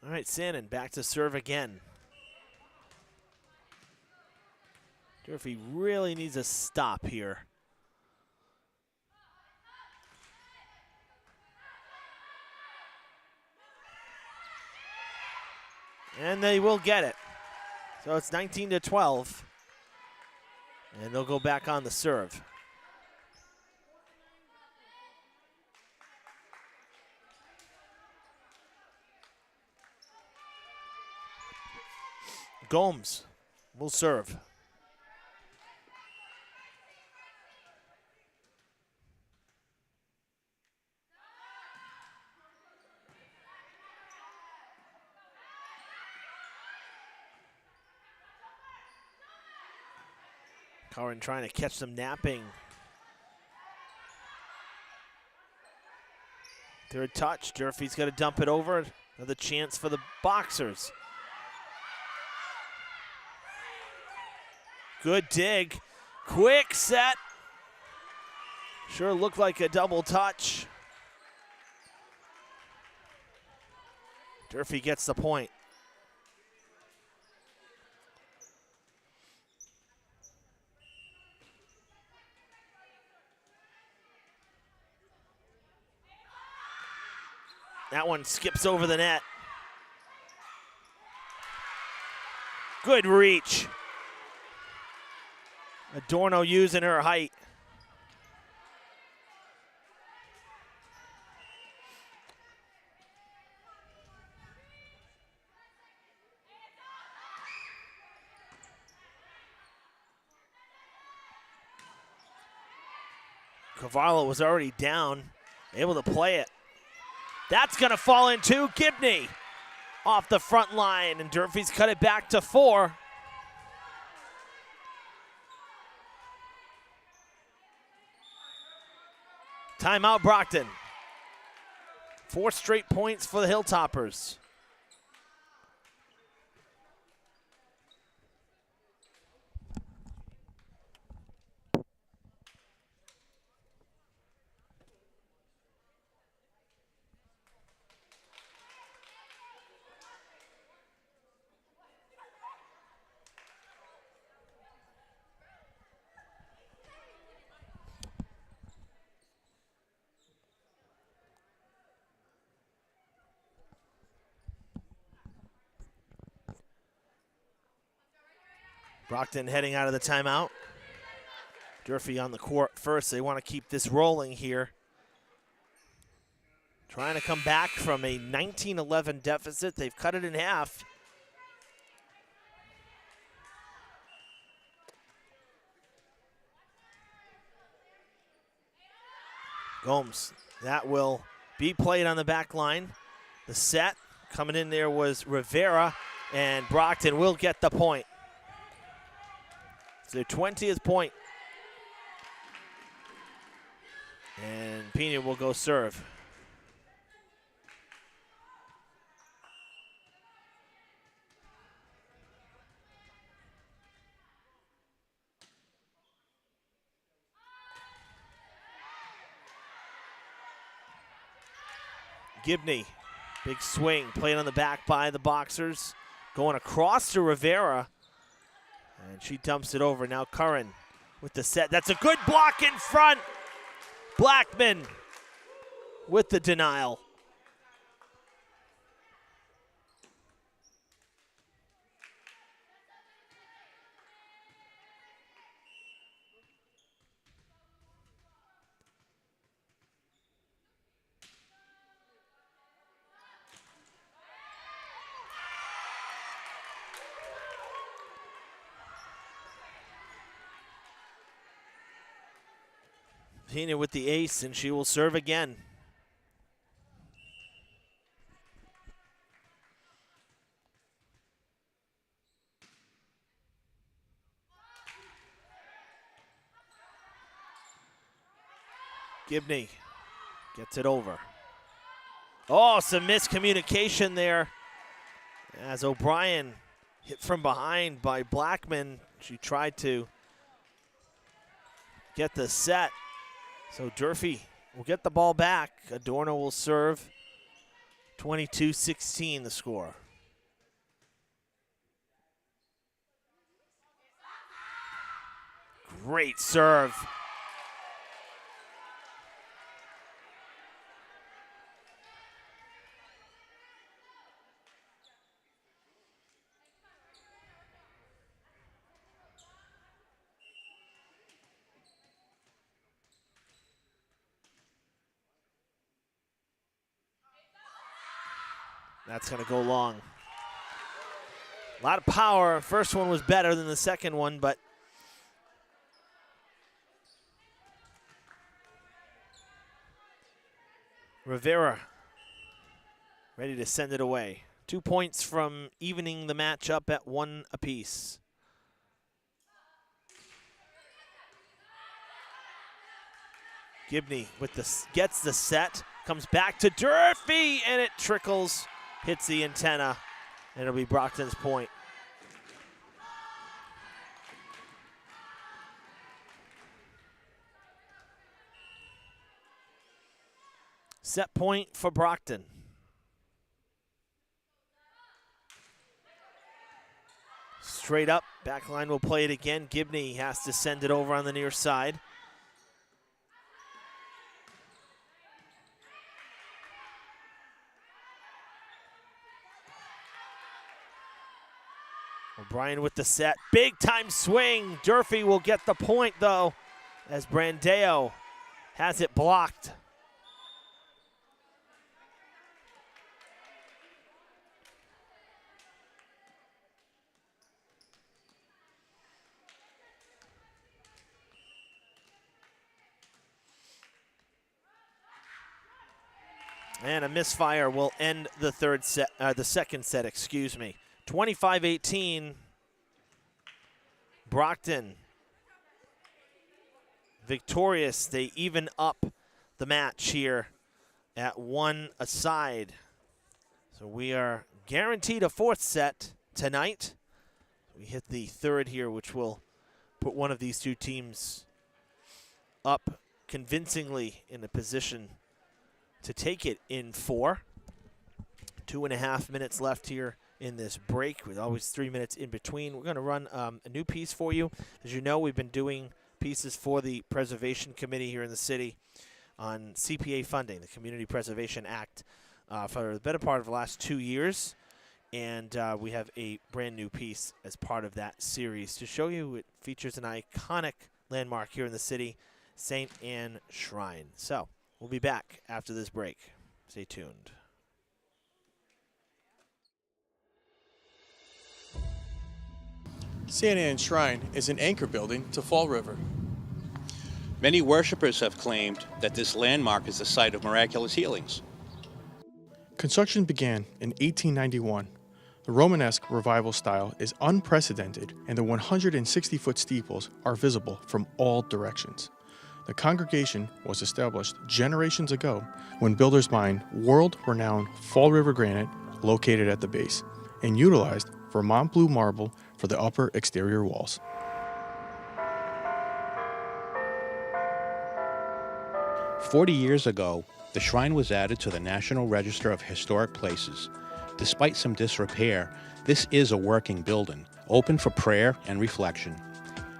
All right, Sannon back to serve again. Durfee really needs a stop here. And they will get it. So it's 19-12. And they'll go back on the serve. Gomes will serve. Curran trying to catch them napping. Third touch, Durfee's got to dump it over. Another chance for the Boxers. Good dig, quick set. Sure looked like a double touch. Durfee gets the point. That one skips over the net. Good reach. Adorno using her height. Cavallo was already down, able to play it. That's going to fall in too. Gibney off the front line, and Durfee's cut it back to 4. Timeout, Brockton. 4 straight points for the Hilltoppers. Brockton heading out of the timeout. Durfee on the court first. They want to keep this rolling here. Trying to come back from a 19-11 deficit. They've cut it in half. Gomes, that will be played on the back line. The set coming in there was Rivera, and Brockton will get the point. It's their 20th point. And Pena will go serve. Gibney, big swing, played on the back by the Boxers. Going across to Rivera. And she dumps it over. Now Curran with the set. That's a good block in front. Blackman with the denial. Pena with the ace, and she will serve again. Gibney gets it over. Oh, some miscommunication there as O'Brien hit from behind by Blackman. She tried to get the set. So Durfee will get the ball back. Adorno will serve. 22-16 the score. Great serve. That's going to go long. A lot of power. First one was better than the second one, but Rivera ready to send it away. 2 points from evening the match up at 1 apiece. Gibney with gets the set, comes back to Durfee, and it trickles. Hits the antenna, and it'll be Brockton's point. Set point for Brockton. Straight up, backline will play it again. Gibney has to send it over on the near side. O'Brien with the set. Big time swing. Durfee will get the point, though, as Brandeo has it blocked. And a misfire will end the second set, excuse me. 25-18. Brockton victorious. They even up the match here at 1 aside. So we are guaranteed a fourth set tonight. We hit the third here, which will put one of these two teams up convincingly in a position to take it in 4. 2.5 minutes left here in this break, with always 3 minutes in between. We're going to run a new piece for you. As you know, we've been doing pieces for the Preservation Committee here in the city on CPA funding, the Community Preservation Act, for the better part of the last 2 years. And we have a brand new piece as part of that series to show you. It features an iconic landmark here in the city, St. Anne Shrine. So we'll be back after this break. Stay tuned. St. Anne Shrine is an anchor building to Fall River. Many worshipers have claimed that this landmark is the site of miraculous healings. Construction began in 1891. The Romanesque revival style is unprecedented, and the 160-foot steeples are visible from all directions. The congregation was established generations ago when builders mined world-renowned Fall River granite located at the base and utilized Vermont blue marble for the upper exterior walls. "40 years ago, the shrine was added to the National Register of Historic Places. Despite some disrepair, this is a working building, open for prayer and reflection.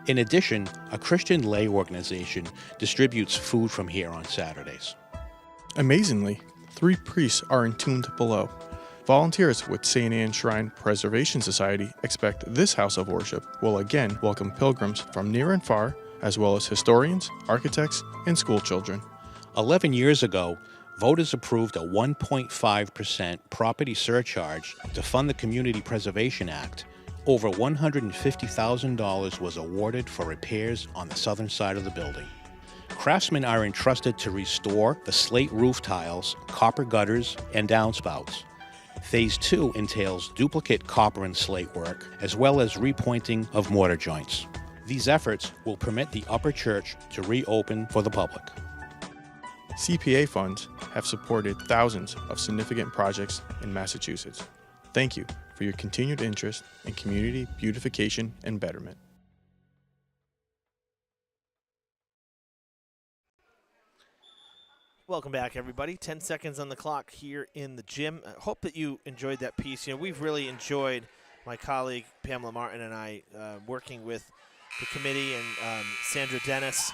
In addition, a Christian lay organization distributes food from here on Saturdays." Amazingly, 3 priests are entombed below. Volunteers with St. Anne Shrine Preservation Society expect this house of worship will again welcome pilgrims from near and far, as well as historians, architects, and school children. 11 years ago, voters approved a 1.5% property surcharge to fund the Community Preservation Act. Over $150,000 was awarded for repairs on the southern side of the building. Craftsmen are entrusted to restore the slate roof tiles, copper gutters, and downspouts. Phase 2 entails duplicate copper and slate work, as well as repointing of mortar joints. These efforts will permit the upper church to reopen for the public. CPA funds have supported thousands of significant projects in Massachusetts. Thank you for your continued interest in community beautification and betterment. Welcome back, everybody. 10 seconds on the clock here in the gym. I hope that you enjoyed that piece. You know, we've really enjoyed, my colleague Pamela Martin and I, working with the committee and Sandra Dennis.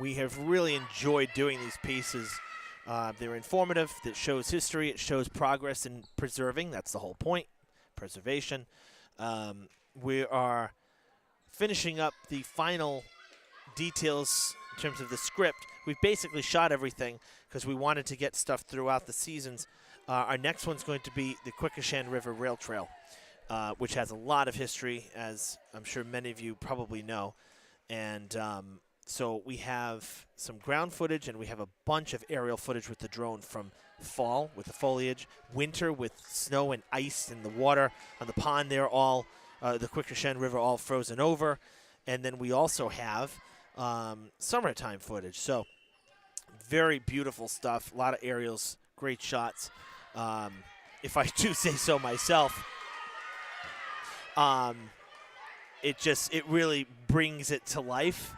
We have really enjoyed doing these pieces. They're informative. It shows history. It shows progress in preserving. That's the whole point, preservation. We are finishing up the final details in terms of the script. We've basically shot everything because we wanted to get stuff throughout the seasons. Our next one's going to be the Quequechan River Rail Trail, which has a lot of history, as I'm sure many of you probably know. And so we have some ground footage, and we have a bunch of aerial footage with the drone from fall with the foliage, winter with snow and ice in the water on the pond there, all the Quequechan River all frozen over. And then we also have summertime footage. So very beautiful stuff, a lot of aerials, great shots. If I do say so myself, it really brings it to life.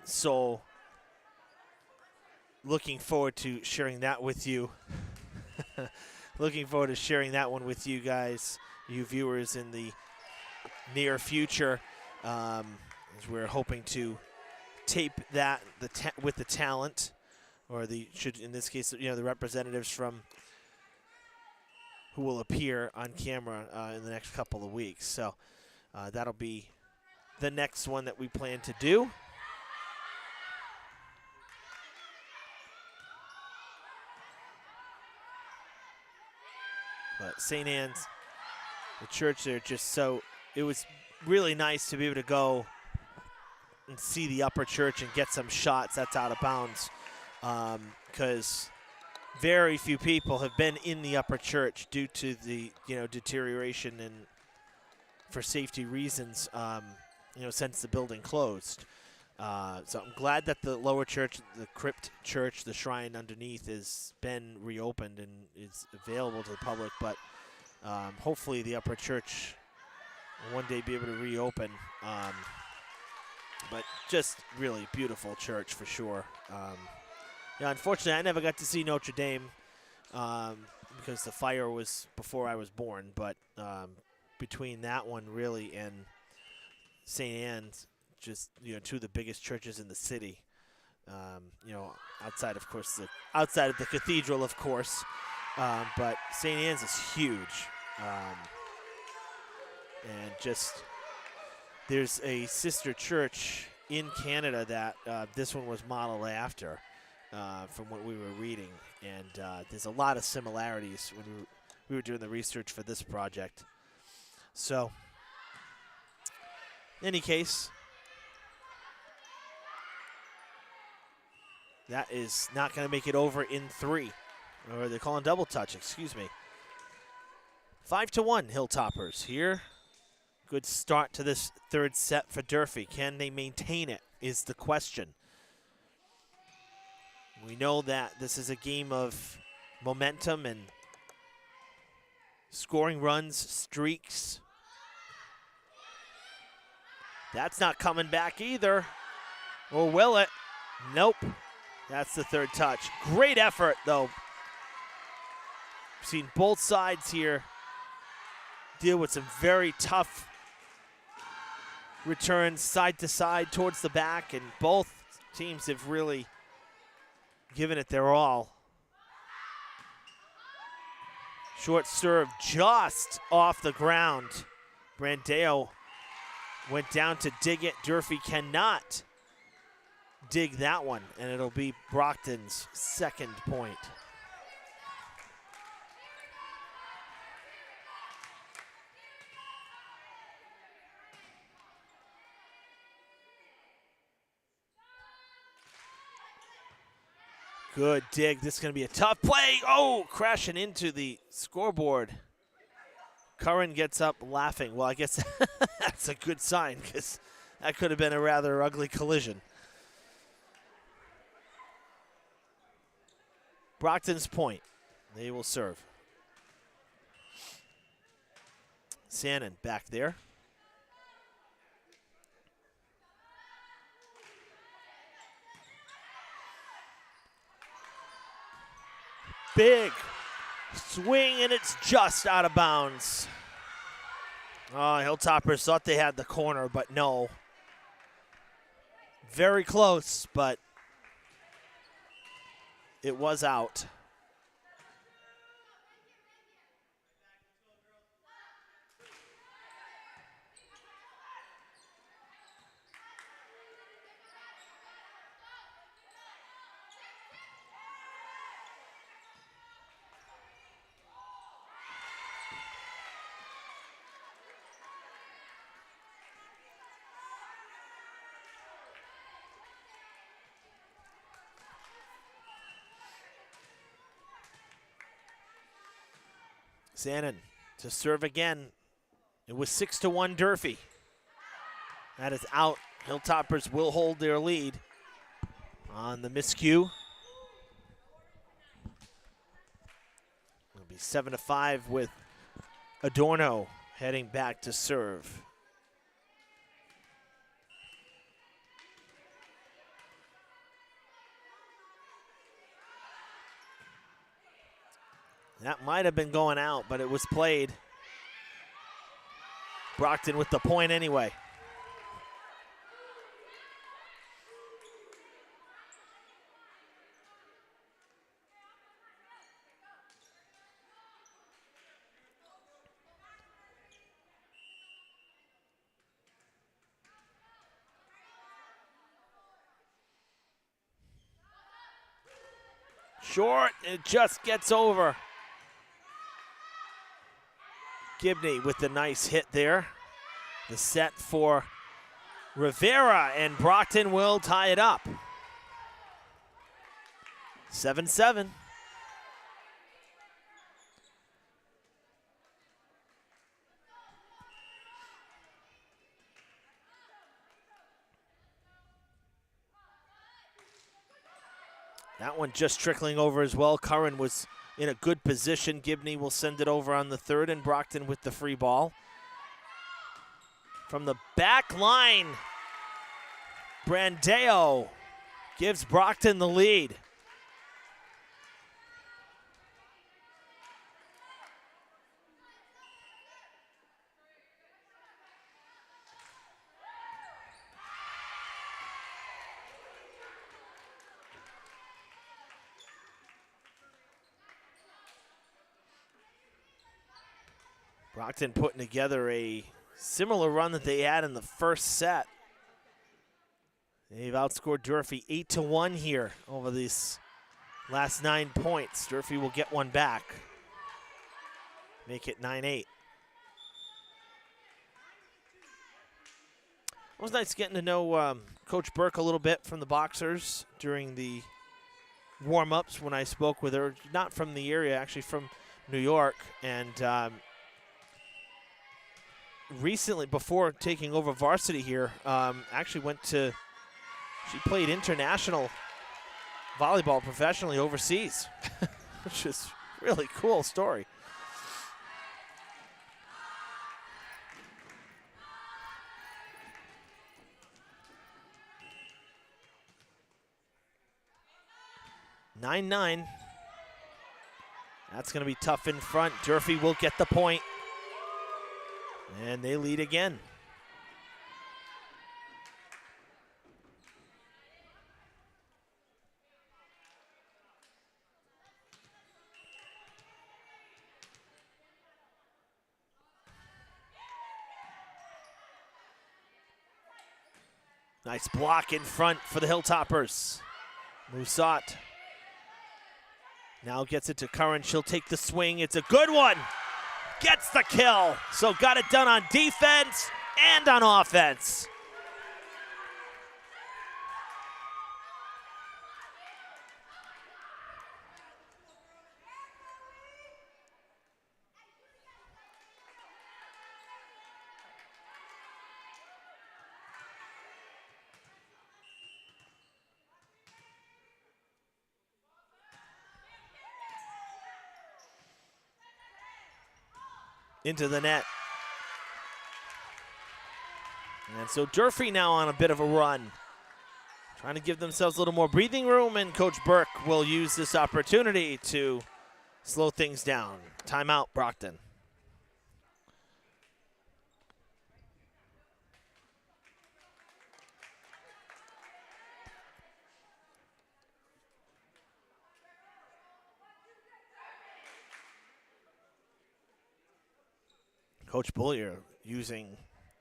So looking forward to sharing that with you. Looking forward to sharing that one with you guys, you viewers, in the near future, as we're hoping to tape that with the talent, or in this case, the representatives from who will appear on camera in the next couple of weeks. So that'll be the next one that we plan to do. But St. Anne's, the church there, just so, it was really nice to be able to go and see the upper church and get some shots. That's out of bounds because very few people have been in the upper church due to the deterioration and for safety reasons since the building closed. So I'm glad that the lower church, the crypt church, the shrine underneath has been reopened and is available to the public, but hopefully the upper church will one day be able to reopen. But just really beautiful church for sure. Unfortunately, I never got to see Notre Dame because the fire was before I was born, but between that one really and St. Anne's, just two of the biggest churches in the city. Outside of the cathedral, of course, but St. Anne's is huge, and just there's a sister church in Canada that this one was modeled after, from what we were reading, and there's a lot of similarities when we were doing the research for this project. So, in any case, that is not going to make it over in 3. Or they're calling double touch, excuse me. 5-1 Hilltoppers here. Good start to this third set for Durfee. Can they maintain it is the question. We know that this is a game of momentum and scoring runs, streaks. That's not coming back either. Or will it? Nope. That's the third touch. Great effort, though. We've seen both sides here deal with some very tough returns side to side towards the back, and both teams have really given it their all. Short serve just off the ground. Brandeo went down to dig it. Durfee cannot dig that one, and it'll be Brockton's second point. Good dig. This is going to be a tough play. Oh, crashing into the scoreboard. Curran gets up laughing. Well, I guess that's a good sign because that could have been a rather ugly collision. Brockton's point. They will serve. Sannon back there. Big swing, and it's just out of bounds. Oh, Hilltoppers thought they had the corner, but no. Very close, but it was out. Sannon to serve again. It was 6-1 Durfee. That is out. Hilltoppers will hold their lead on the miscue. It'll be 7-5 with Adorno heading back to serve. That might have been going out, but it was played. Brockton with the point anyway. Short, it just gets over. Gibney with the nice hit there. The set for Rivera, and Brockton will tie it up. 7-7. That one just trickling over as well. Curran was in a good position. Gibney will send it over on the third, and Brockton with the free ball. From the back line, Brandeo gives Brockton the lead. Brockton putting together a similar run that they had in the first set. They've outscored Durfee 8-1 here over these last 9 points. Durfee will get one back. Make it 9-8. It was nice getting to know Coach Burke a little bit from the Boxers during the warm-ups when I spoke with her. Not from the area, actually from New York. And recently, before taking over varsity here, actually she played international volleyball professionally overseas, which is a really cool story. (9-9). That's going to be tough in front. Durfee will get the point. And they lead again. Nice block in front for the Hilltoppers. Musat now gets it to Curran. She'll take the swing. It's a good one. Gets the kill. So got it done on defense and on offense. Into the net. And so Durfee now on a bit of a run. Trying to give themselves a little more breathing room, and Coach Burke will use this opportunity to slow things down. Timeout, Brockton. Coach Bullier using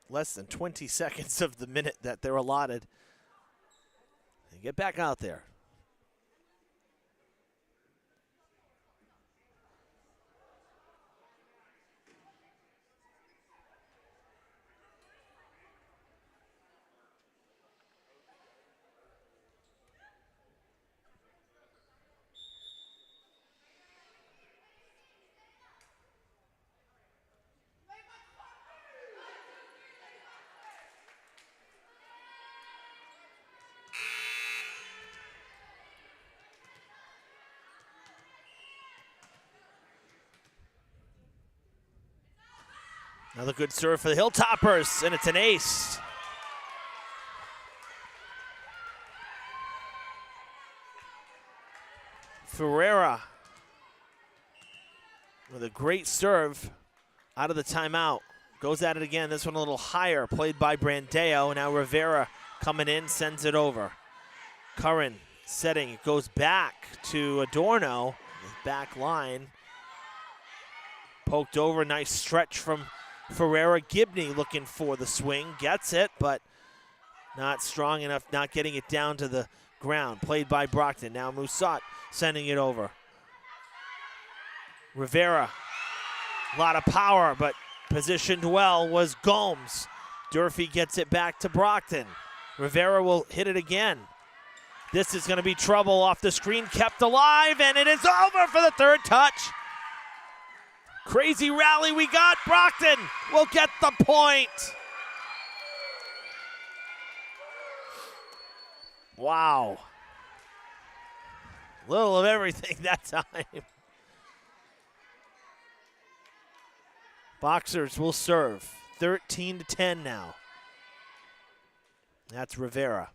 less than 20 seconds of the minute that they're allotted. And get back out there. Another good serve for the Hilltoppers, and it's an ace. Ferreira with a great serve out of the timeout. Goes at it again, this one a little higher, played by Brandeo. Now Rivera coming in, sends it over. Curran setting, it goes back to Adorno, back line. Poked over, nice stretch from Ferreira. Gibney looking for the swing, gets it, but not strong enough, not getting it down to the ground, played by Brockton. Now Musat sending it over. Rivera, a lot of power, but positioned well was Gomes. Durfee gets it back to Brockton. Rivera will hit it again. This is going to be trouble off the screen, kept alive, and it is over for the third touch. Crazy rally we got. Brockton will get the point. Wow. Little of everything that time. Boxers will serve. 13-10 now. That's Rivera.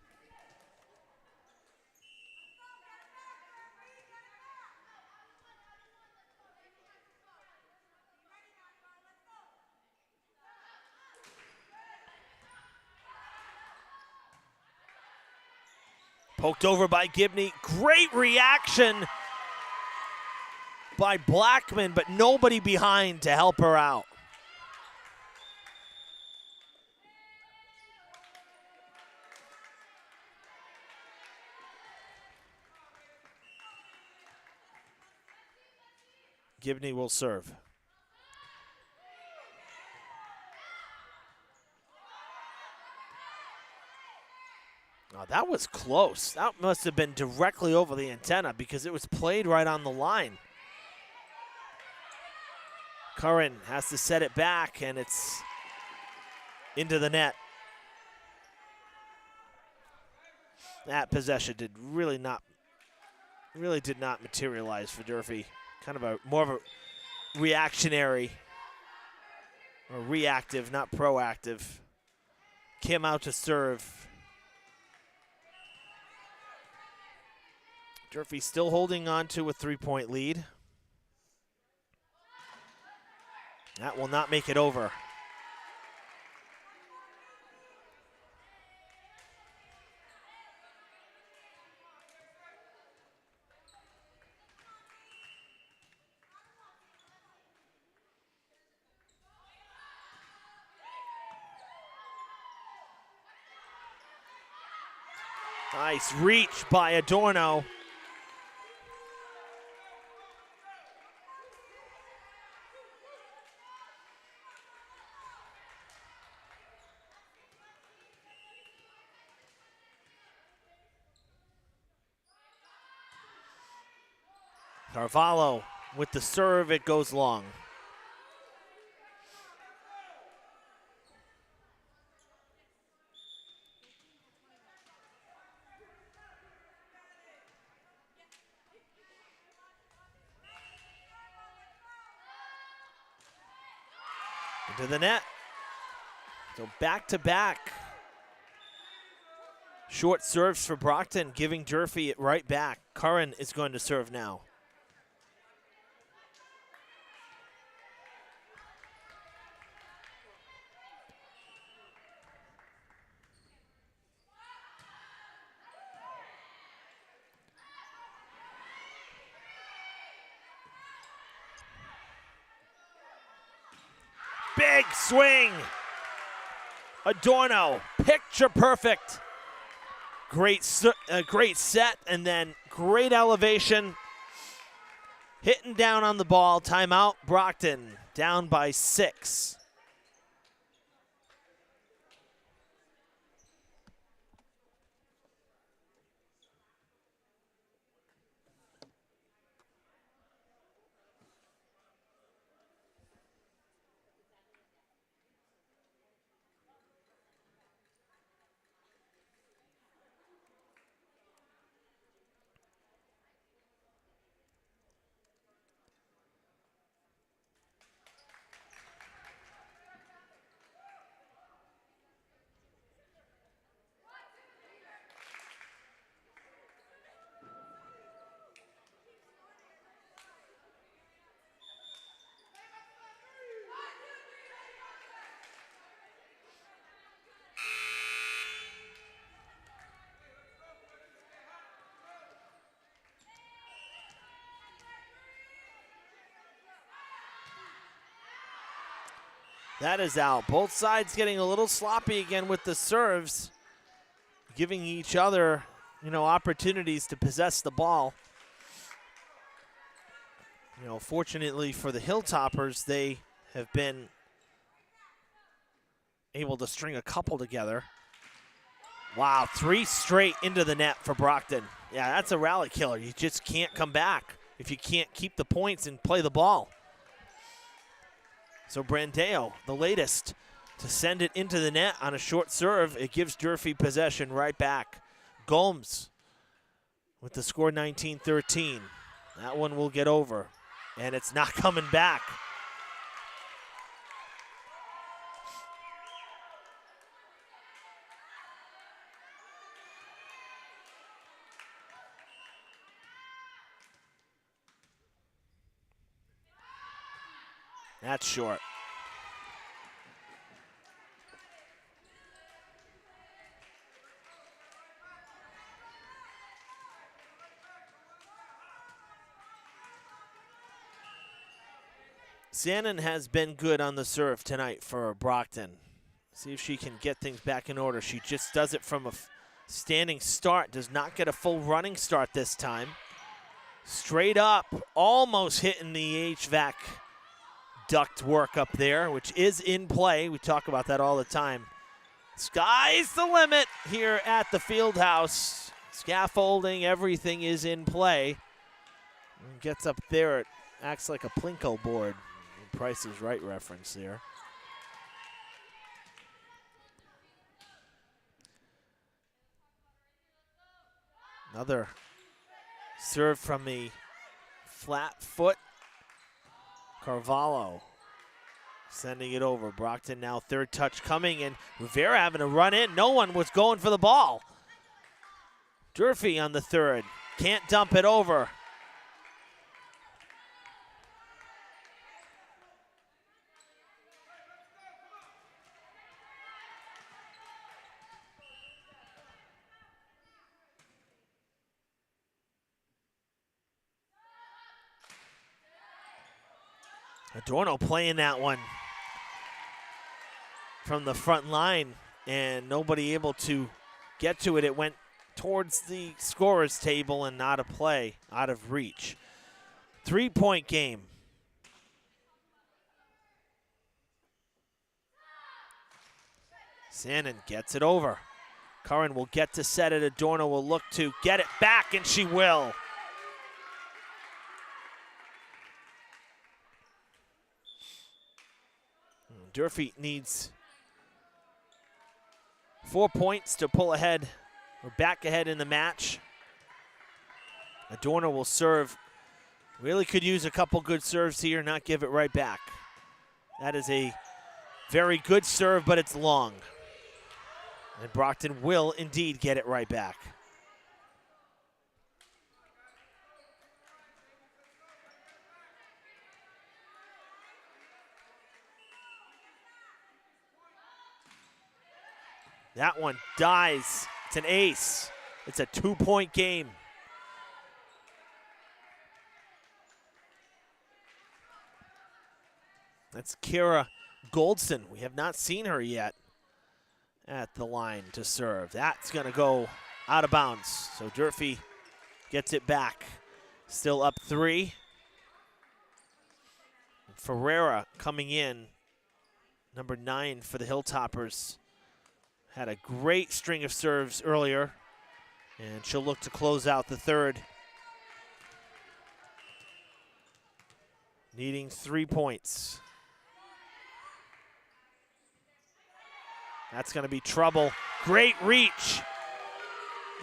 Poked over by Gibney. Great reaction by Blackman, but nobody behind to help her out. Gibney will serve. Oh, that was close. That must have been directly over the antenna because it was played right on the line. Curran has to set it back, and it's into the net. That possession really did not materialize for Durfee. Kind of more of a reactionary or reactive, not proactive. Kim out to serve. Durfee still holding on to a 3-point lead. That will not make it over. Nice reach by Adorno. Carvalho with the serve, it goes long. Into the net. So back-to-back. Short serves for Brockton, giving Durfee it right back. Curran is going to serve now. Big swing. Adorno, picture perfect. Great set, and then great elevation. Hitting down on the ball. Timeout, Brockton, down by 6. That is out. Both sides getting a little sloppy again with the serves, giving each other opportunities to possess the ball. Fortunately for the Hilltoppers, they have been able to string a couple together. Wow, 3 straight into the net for Brockton. Yeah, that's a rally killer. You just can't come back if you can't keep the points and play the ball. So Brandeo, the latest, to send it into the net on a short serve. It gives Durfee possession right back. Gomes with the score 19-13. That one will get over, and it's not coming back. That's short. Shannon has been good on the serve tonight for Brockton. See if she can get things back in order. She just does it from a standing start, does not get a full running start this time. Straight up, almost hitting the HVAC duct work up there, which is in play. We talk about that all the time. Sky's the limit here at the field house. Scaffolding, everything is in play. And gets up there, it acts like a Plinko board. Price is Right reference there. Another serve from the flat foot. Carvalho sending it over. Brockton now third touch coming, and Rivera having to run in. No one was going for the ball. Durfee on the third. Can't dump it over. Adorno playing that one from the front line, and nobody able to get to it. It went towards the scorer's table and out of play, out of reach. 3-point game. Shannon gets it over. Curran will get to set it. Adorno will look to get it back, and she will. Durfee needs 4 points to pull ahead or back ahead in the match. Adorno will serve. Really could use a couple good serves here, not give it right back. That is a very good serve, but it's long. And Brockton will indeed get it right back. That one dies. It's an ace. It's a 2-point game. That's Kira Goldson. We have not seen her yet at the line to serve. That's going to go out of bounds. So Durfee gets it back. Still up 3. Ferreira coming in, number 9 for the Hilltoppers. Had a great string of serves earlier, and she'll look to close out the third. Needing 3 points. That's going to be trouble. Great reach.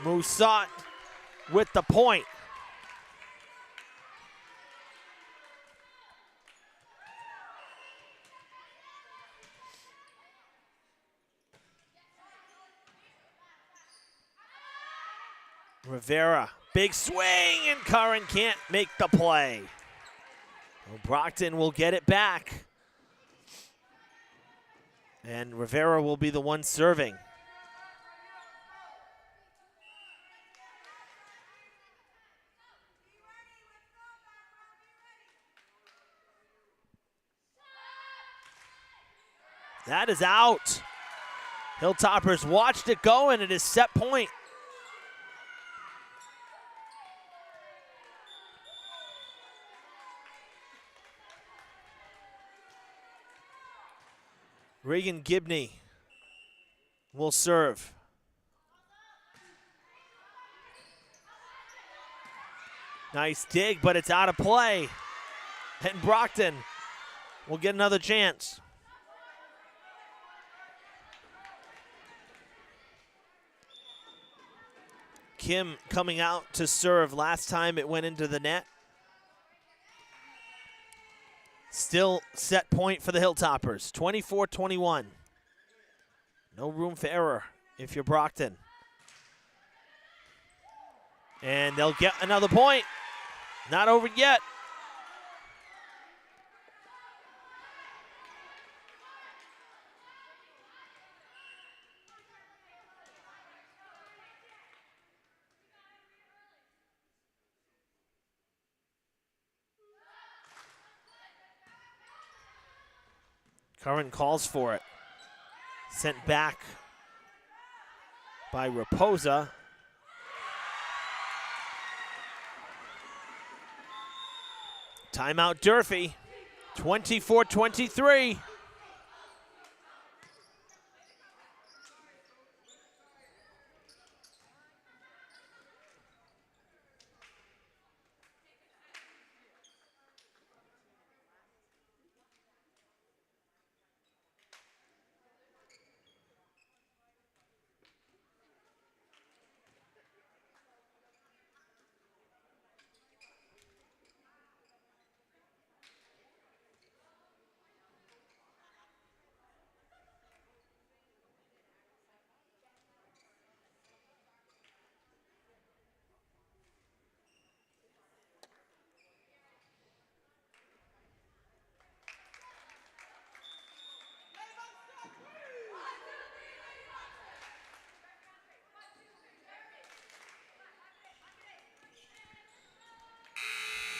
Moussat with the point. Rivera, big swing, and Curran can't make the play. Well, Brockton will get it back. And Rivera will be the one serving. That is out. Hilltoppers watched it go, and it is set point. Reagan Gibney will serve. Nice dig, but it's out of play. And Brockton will get another chance. Kim coming out to serve. Last time it went into the net. Still set point for the Hilltoppers, 24-21. No room for error if you're Brockton. And they'll get another point. Not over yet. Curran calls for it. Sent back by Raposa. Timeout Durfee, 24-23.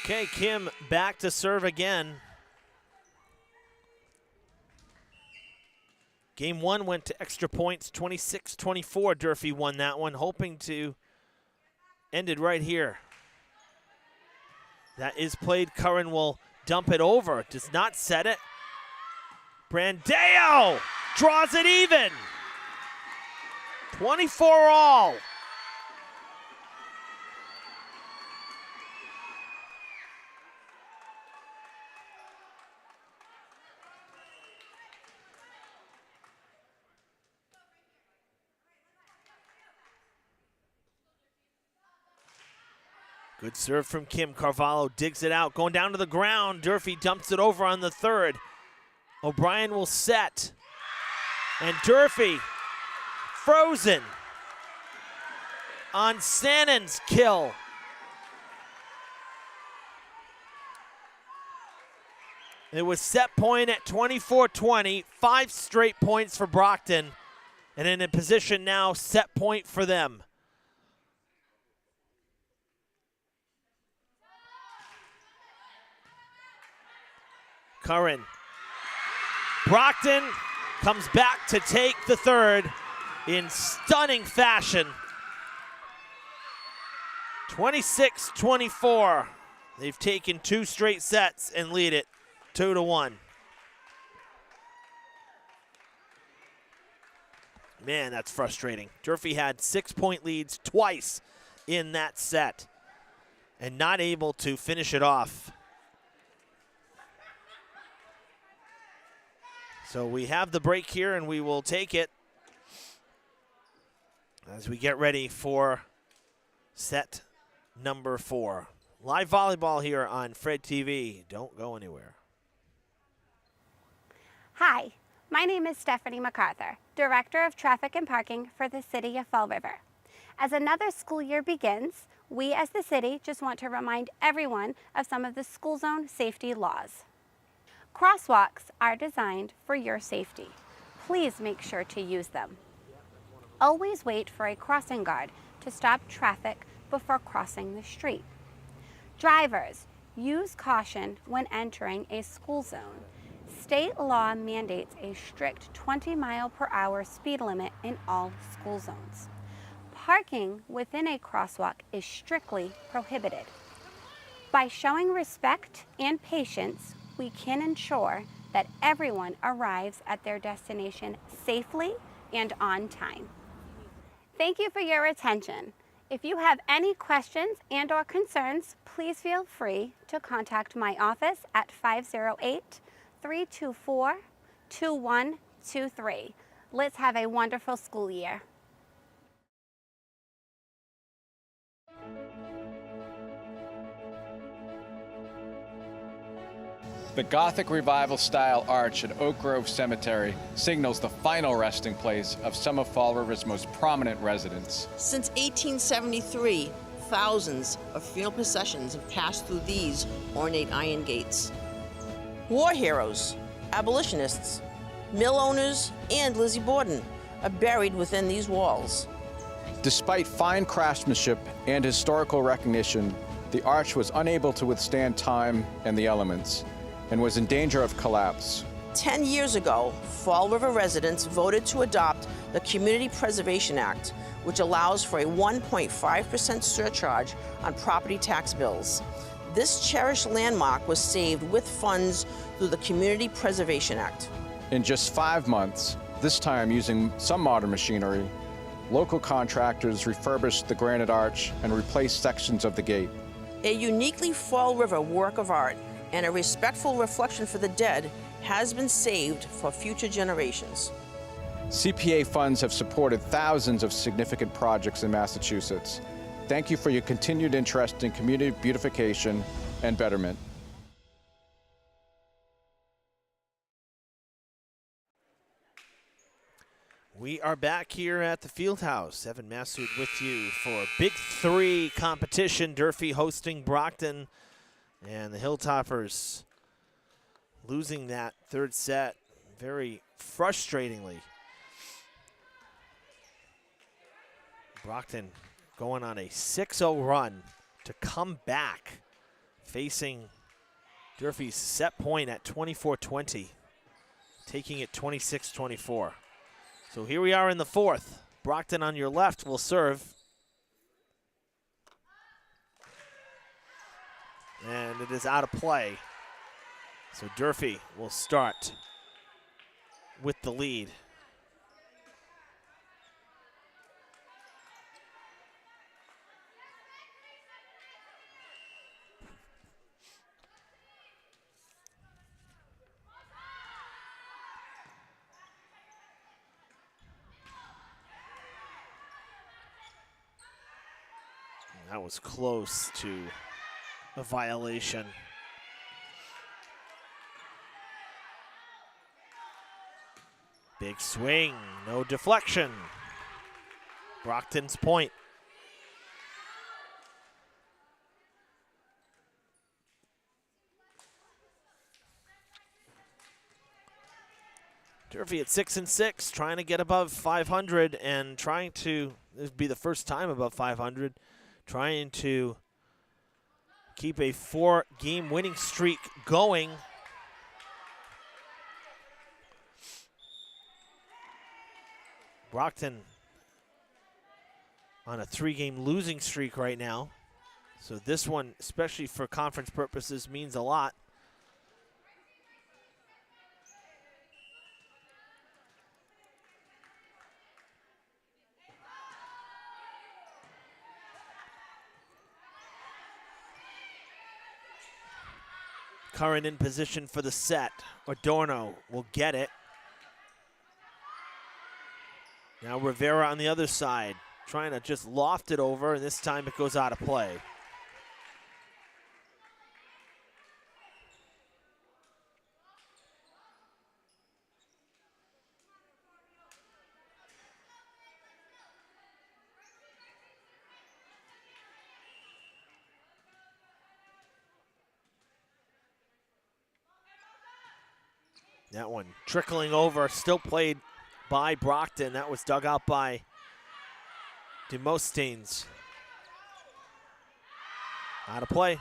Okay, Kim back to serve again. Game one went to extra points, 26-24. Durfee won that one, hoping to end it right here. That is played. Curran will dump it over. Does not set it. Brandeo draws it even. 24 all. Good serve from Kim. Carvalho digs it out, going down to the ground. Durfee dumps it over on the third. O'Brien will set. And Durfee frozen on Sannon's kill. It was set point at 24-20, 5 straight points for Brockton, and in a position now, set point for them. Curran. Brockton comes back to take the third in stunning fashion. 26-24. They've taken 2 straight sets and lead it 2-1. Man, that's frustrating. Durfee had 6-point leads twice in that set and not able to finish it off. So we have the break here, and we will take it as we get ready for set number 4. Live volleyball here on Fred TV. Don't go anywhere. Hi, my name is Stephanie MacArthur, Director of Traffic and Parking for the City of Fall River. As another school year begins, we as the city just want to remind everyone of some of the school zone safety laws. Crosswalks are designed for your safety. Please make sure to use them. Always wait for a crossing guard to stop traffic before crossing the street. Drivers, use caution when entering a school zone. State law mandates a strict 20-mile-per-hour speed limit in all school zones. Parking within a crosswalk is strictly prohibited. By showing respect and patience, we can ensure that everyone arrives at their destination safely and on time. Thank you for your attention. If you have any questions and/or concerns, please feel free to contact my office at 508-324-2123. Let's have a wonderful school year. The Gothic Revival-style arch at Oak Grove Cemetery signals the final resting place of some of Fall River's most prominent residents. Since 1873, thousands of funeral processions have passed through these ornate iron gates. War heroes, abolitionists, mill owners, and Lizzie Borden are buried within these walls. Despite fine craftsmanship and historical recognition, the arch was unable to withstand time and the elements, and was in danger of collapse. 10 years ago, Fall River residents voted to adopt the Community Preservation Act, which allows for a 1.5% surcharge on property tax bills. This cherished landmark was saved with funds through the Community Preservation Act. In just 5 months, this time using some modern machinery, local contractors refurbished the granite arch and replaced sections of the gate. A uniquely Fall River work of art and a respectful reflection for the dead has been saved for future generations. CPA funds have supported thousands of significant projects in Massachusetts. Thank you for your continued interest in community beautification and betterment. We are back here at the Fieldhouse. Evan Massoud with you for Big 3 competition. Durfee hosting Brockton, and the Hilltoppers losing that third set very frustratingly. Brockton going on a 6-0 run to come back, facing Durfee's set point at 24-20, taking it 26-24. So here we are in the fourth. Brockton on your left will serve. And it is out of play. So Durfee will start with the lead. That was close to a violation. Big swing, no deflection. Brockton's point. Durfee at 6-6, trying to get above 500 and trying to, this would be the first time above 500, trying to keep a 4-game winning streak going. Brockton on a 3-game losing streak right now. So this one, especially for conference purposes, means a lot. Curran in position for the set. Adorno will get it. Now Rivera on the other side, trying to just loft it over, and this time it goes out of play. That one trickling over, still played by Brockton. That was dug out by Demosthenes. Out of play.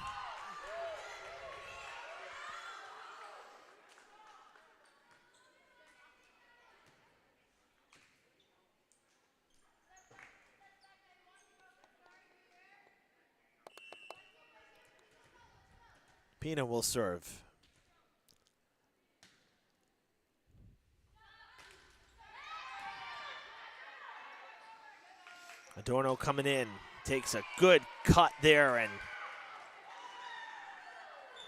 Pina will serve. Adorno coming in, takes a good cut there, and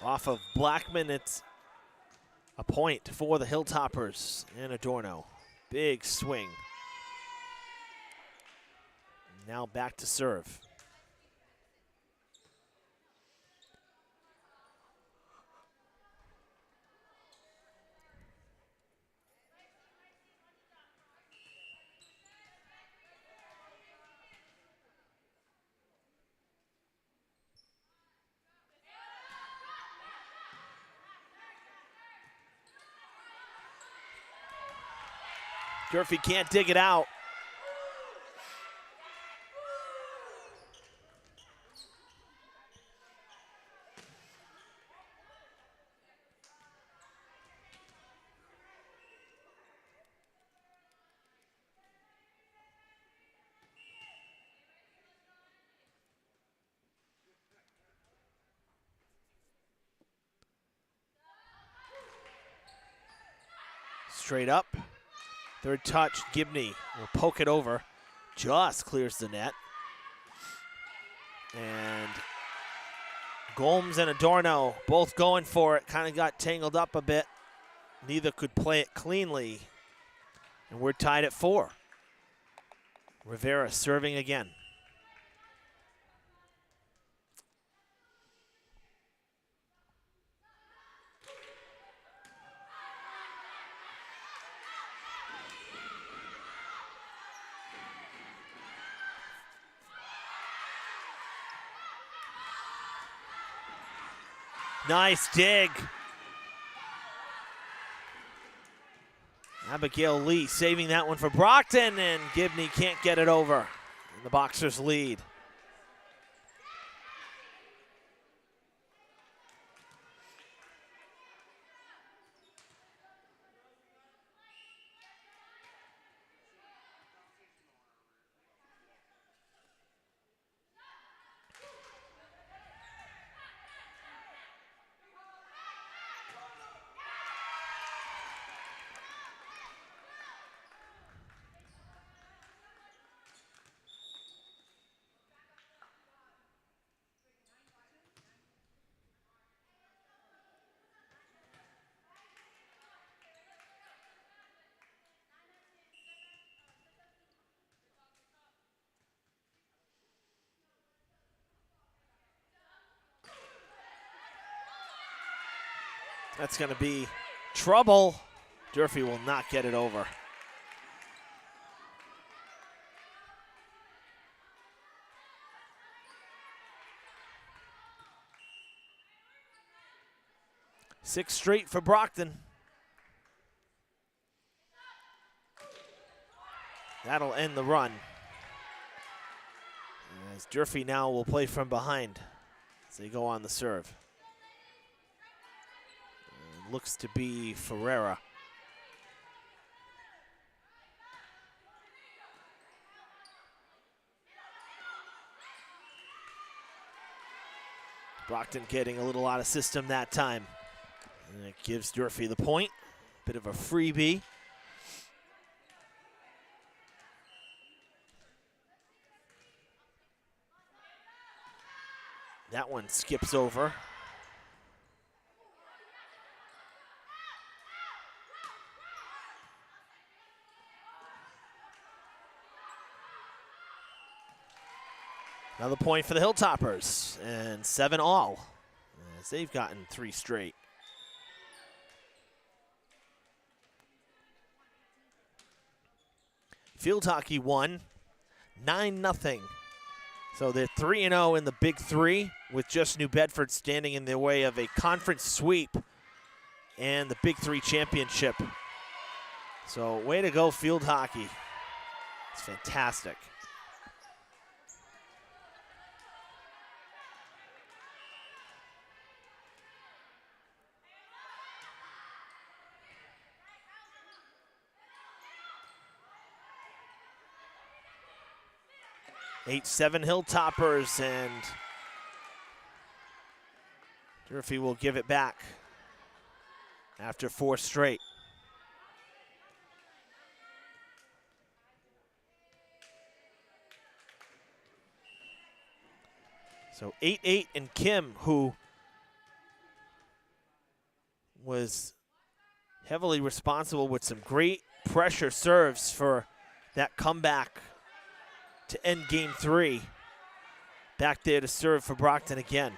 off of Blackman, it's a point for the Hilltoppers and Adorno. Big swing. Now back to serve. Durfee can't dig it out. Straight up. Third touch, Gibney will poke it over. Just clears the net. And Gomes and Adorno both going for it. Kind of got tangled up a bit. Neither could play it cleanly. And we're tied at 4. Rivera serving again. Nice dig. Abigail Lee saving that one for Brockton, and Gibney can't get it over. And the Boxers lead. That's going to be trouble. Durfee will not get it over. Six straight for Brockton. That'll end the run. As Durfee now will play from behind as they go on the serve. Looks to be Ferreira. Brockton getting a little out of system that time. And it gives Durfee the point. Bit of a freebie. That one skips over. Another point for the Hilltoppers, and 7-all, as they've gotten 3 straight. Field hockey won 9-0. So they're 3-0 in the Big 3, with just New Bedford standing in their way of a conference sweep and the Big 3 championship. So way to go, field hockey. It's fantastic. Eight-7 Hilltoppers, and Durfee will give it back after 4 straight. So 8-8, and Kim, who was heavily responsible with some great pressure serves for that comeback to end game 3. Back there to serve for Brockton again.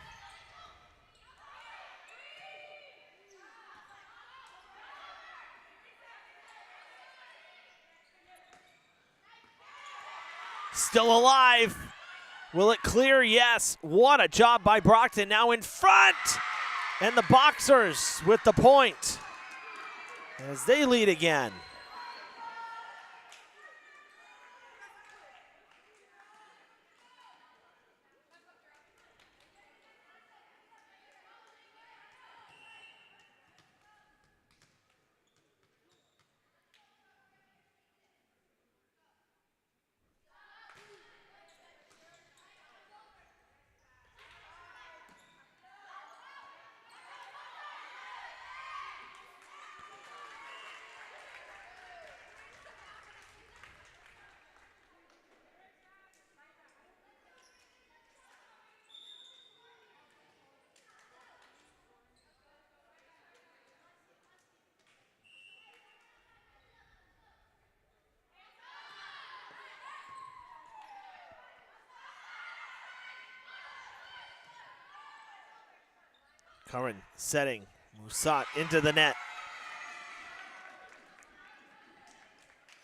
Still alive. Will it clear? Yes. What a job by Brockton. Now in front. And the Boxers with the point as they lead again. Curran setting, Musat into the net.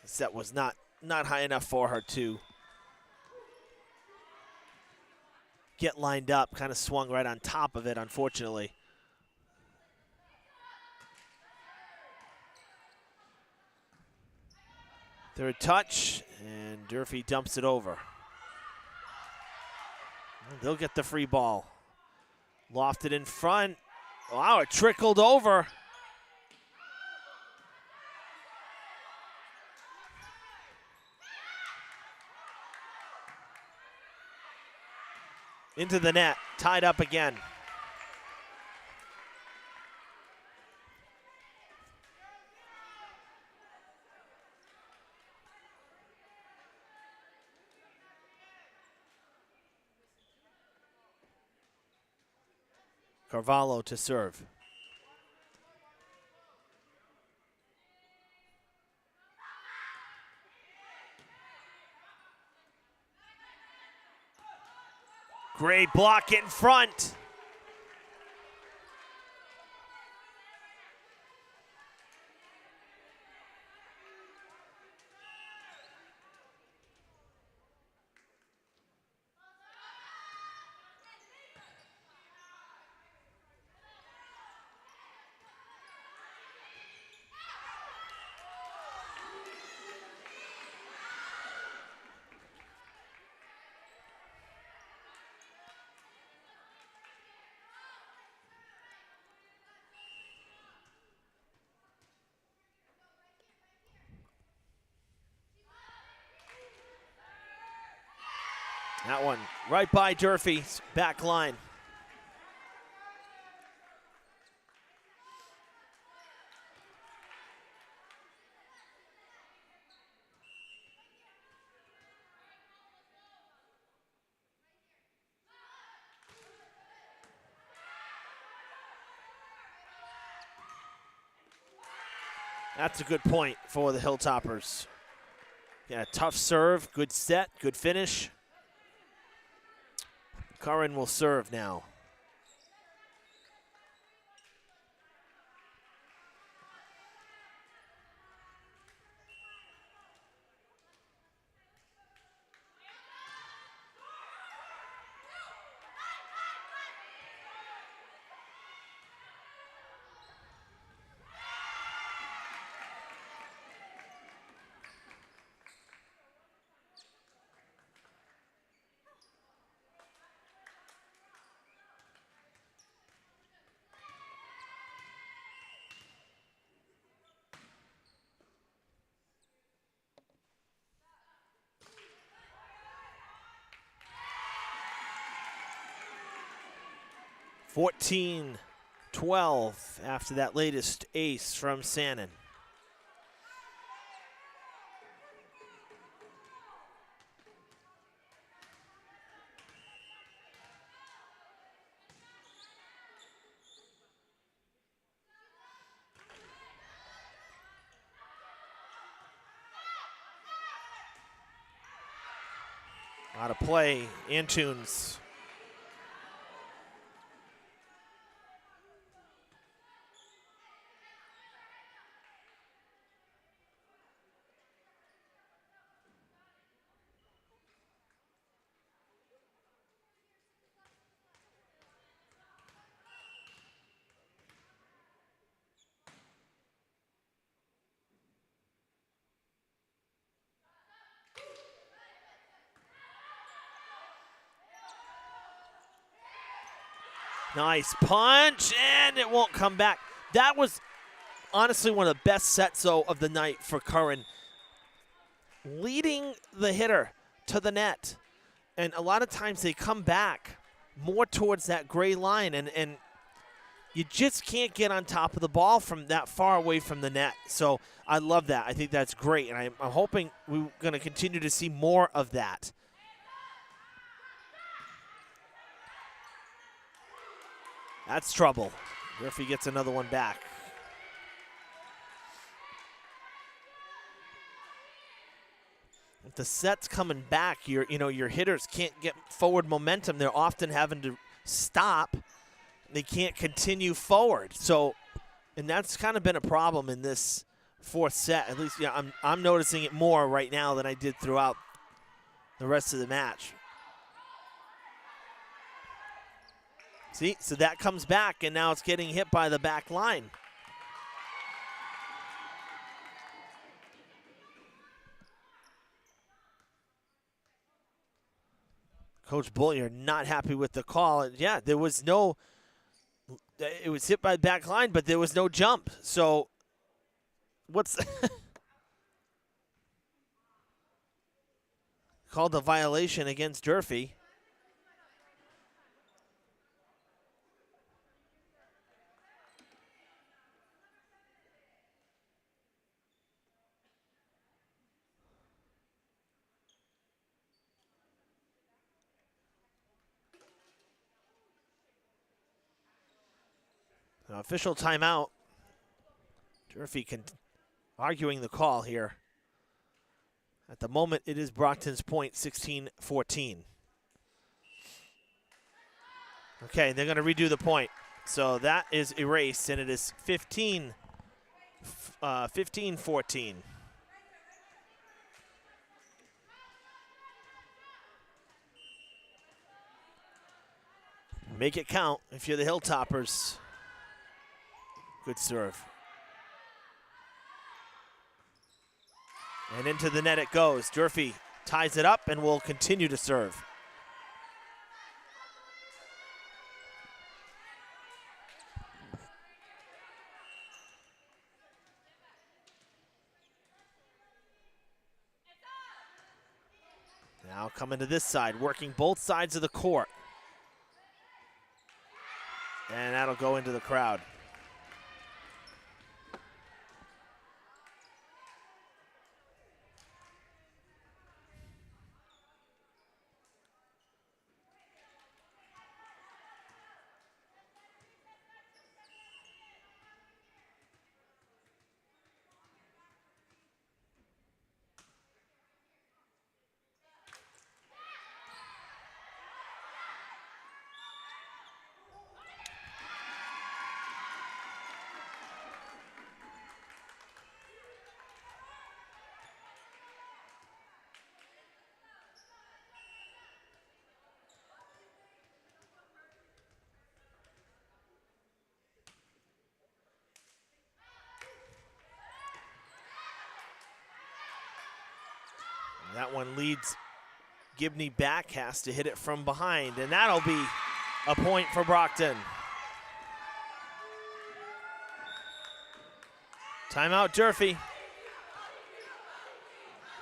The set was not high enough for her to get lined up, kind of swung right on top of it, unfortunately. Third touch, and Durfee dumps it over. They'll get the free ball. Lofted in front. Wow, it trickled over. Into the net, tied up again. Carvalho to serve. Great block in front. That one right by Durfee's back line. That's a good point for the Hilltoppers. Yeah, tough serve, good set, good finish. Curran will serve now. (14-12) after that latest ace from Sannon. Out of play, Antunes. Nice punch, and it won't come back. That was honestly one of the best sets, though, of the night for Curran. Leading the hitter to the net. And a lot of times they come back more towards that gray line, and you just can't get on top of the ball from that far away from the net. So I love that. I think that's great, and I'm hoping we're going to continue to see more of that. That's trouble. Durfee gets another one back. If the set's coming back, your hitters can't get forward momentum. They're often having to stop. They can't continue forward. So, and that's kind of been a problem in this fourth set. At least, I'm noticing it more right now than I did throughout the rest of the match. See, so that comes back, and now it's getting hit by the back line. Coach Bullier not happy with the call. And yeah, there was no, it was hit by the back line, but there was no jump. So what's called a violation against Durfee. Official timeout. Durfee arguing the call here. At the moment, it is Brockton's point, 16-14. Okay, they're going to redo the point. So that is erased, and it is 15-14. Make it count if you're the Hilltoppers. Good serve. And into the net it goes. Durfee ties it up and will continue to serve. Now coming to this side, working both sides of the court. And that'll go into the crowd. That one leads Gibney back, has to hit it from behind, and that'll be a point for Brockton. Timeout, Durfee.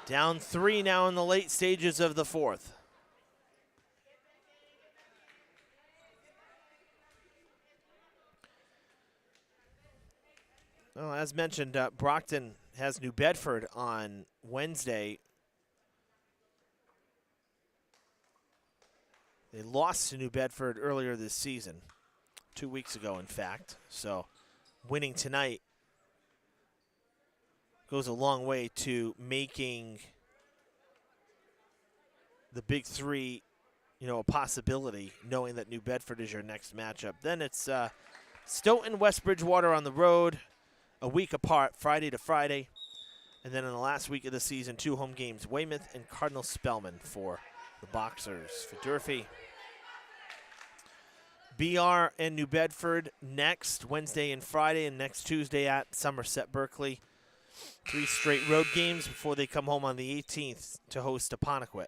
Down 3 now in the late stages of the fourth. Well, as mentioned, Brockton has New Bedford on Wednesday. They lost to New Bedford earlier this season, 2 weeks ago, in fact. So winning tonight goes a long way to making the big three, a possibility, knowing that New Bedford is your next matchup. Then it's Stoughton, West Bridgewater on the road, a week apart, Friday to Friday. And then in the last week of the season, 2 home games, Weymouth and Cardinal Spellman for the Boxers. For Durfee, BR and New Bedford next Wednesday and Friday, and next Tuesday at Somerset Berkeley. 3 straight road games before they come home on the 18th to host Apponequet.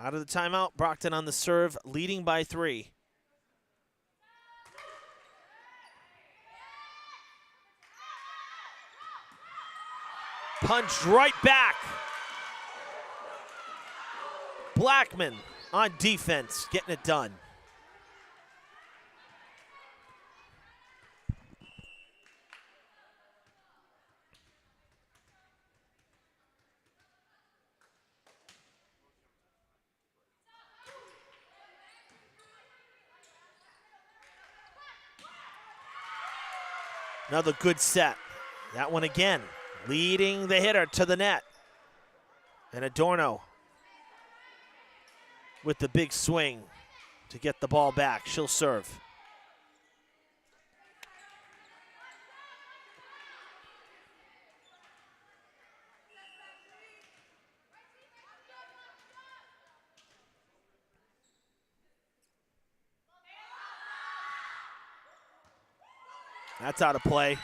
Out of the timeout, Brockton on the serve, leading by 3. Punched right back. Blackman on defense, getting it done. Another good set. That one again, leading the hitter to the net. And Adorno with the big swing to get the ball back. She'll serve. That's out of play.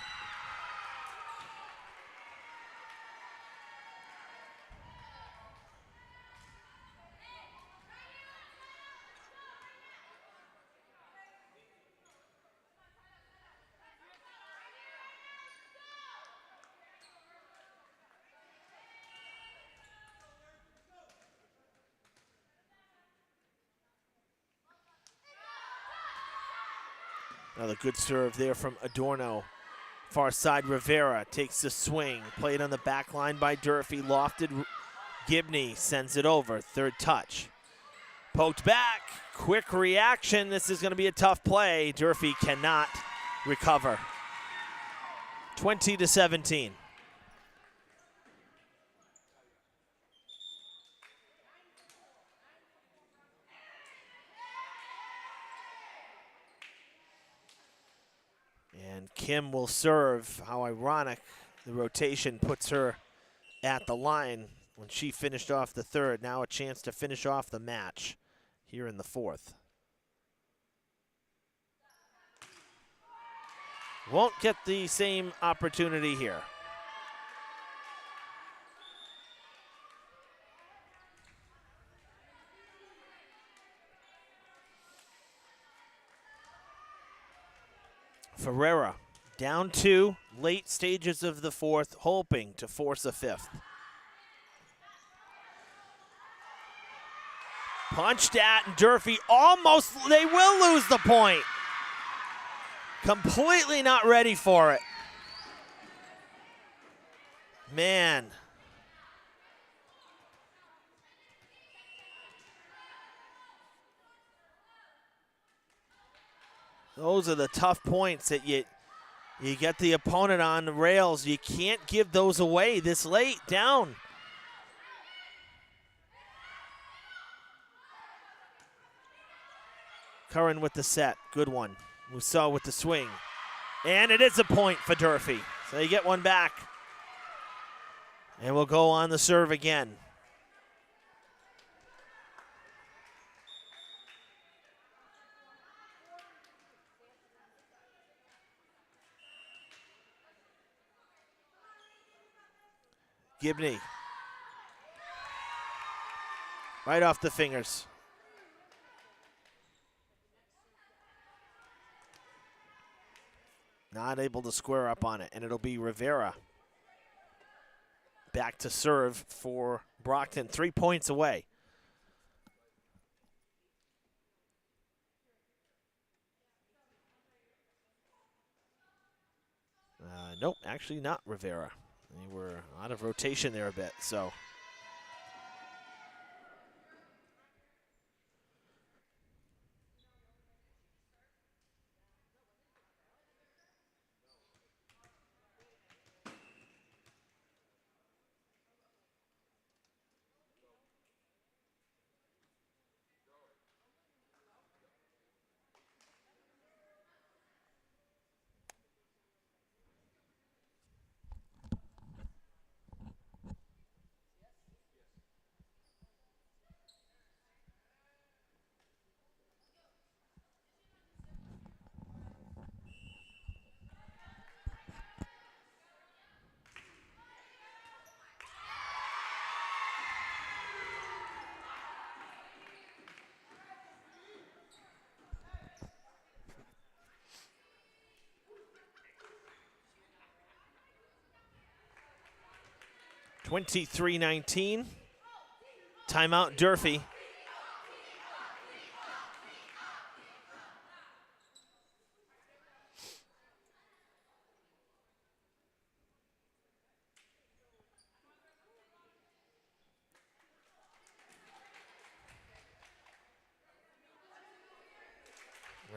Another good serve there from Adorno. Far side, Rivera takes the swing. Played on the back line by Durfee. Lofted. Gibney sends it over. Third touch. Poked back. Quick reaction. This is going to be a tough play. Durfee cannot recover. 20-17. And Kim will serve. How ironic. The rotation puts her at the line when she finished off the third. Now a chance to finish off the match here in the fourth. Won't get the same opportunity here. Ferreira down 2, late stages of the fourth, hoping to force a fifth. Punched at, and Durfee almost, they will lose the point. Completely not ready for it. Man. Those are the tough points that you get the opponent on the rails. You can't give those away this late down. Curran with the set, good one. Musso with the swing. And it is a point for Durfee. So you get one back. And we'll go on the serve again. Gibney. Right off the fingers. Not able to square up on it, and it'll be Rivera back to serve for Brockton. 3 points away. Nope, actually not Rivera. They were out of rotation there a bit, so. 23-19. Timeout, Durfee.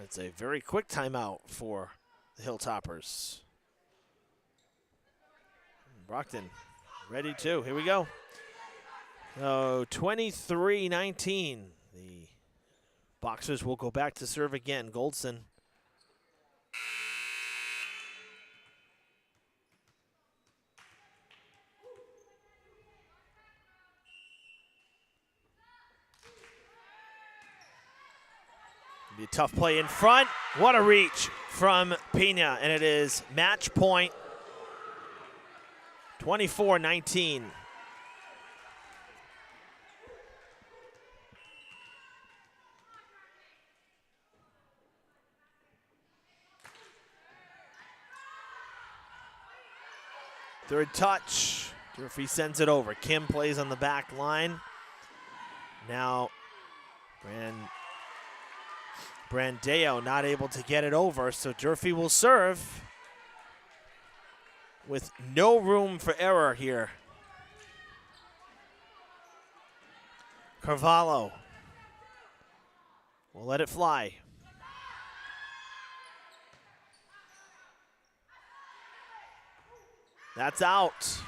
It's a very quick timeout for the Hilltoppers. Brockton ready too. Here we go. So 23-19. The Boxers will go back to serve again. Goldson. Be a tough play in front. What a reach from Pena, and it is match point. 24-19. Third touch. Durfee sends it over. Kim plays on the back line. Now Brandeo not able to get it over, so Durfee will serve with no room for error here. Carvalho will let it fly. That's out.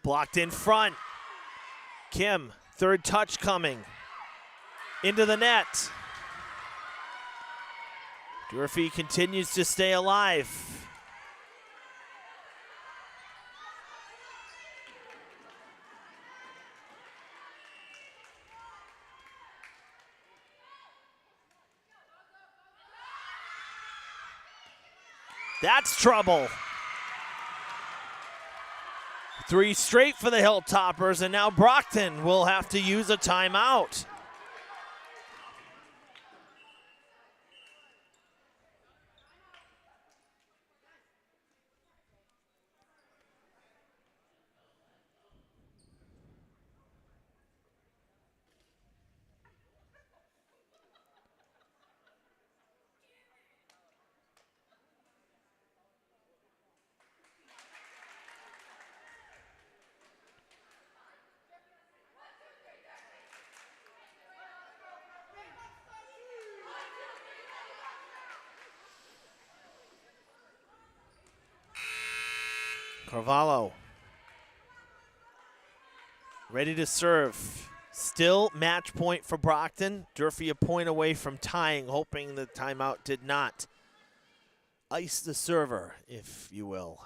Blocked in front. Kim, third touch coming. Into the net. Durfee continues to stay alive. That's trouble. 3 straight for the Hilltoppers, and now Brockton will have to use a timeout. Carvalho ready to serve. Still match point for Brockton. Durfee a point away from tying, hoping the timeout did not ice the server, if you will.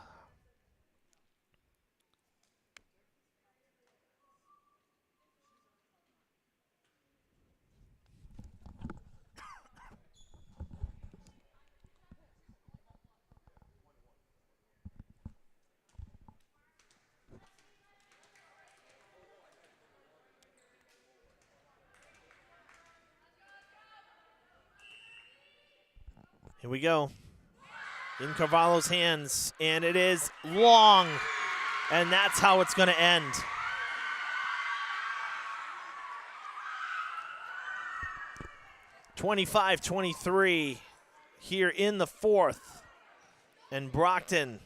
Here we go. In Carvalho's hands, and it is long, and that's how it's going to end. (25-23) here in the fourth, and Brockton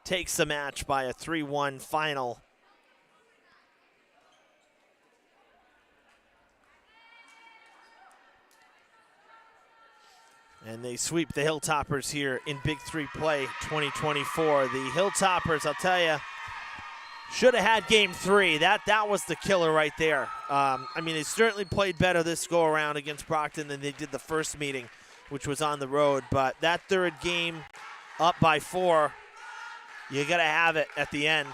takes the match by a 3-1 final. And they sweep the Hilltoppers here in Big 3 play 2024. The Hilltoppers, I'll tell you, should have had game 3. That was the killer right there. I mean, they certainly played better this go-around against Brockton than they did the first meeting, which was on the road. But that third game up by 4, you got to have it at the end.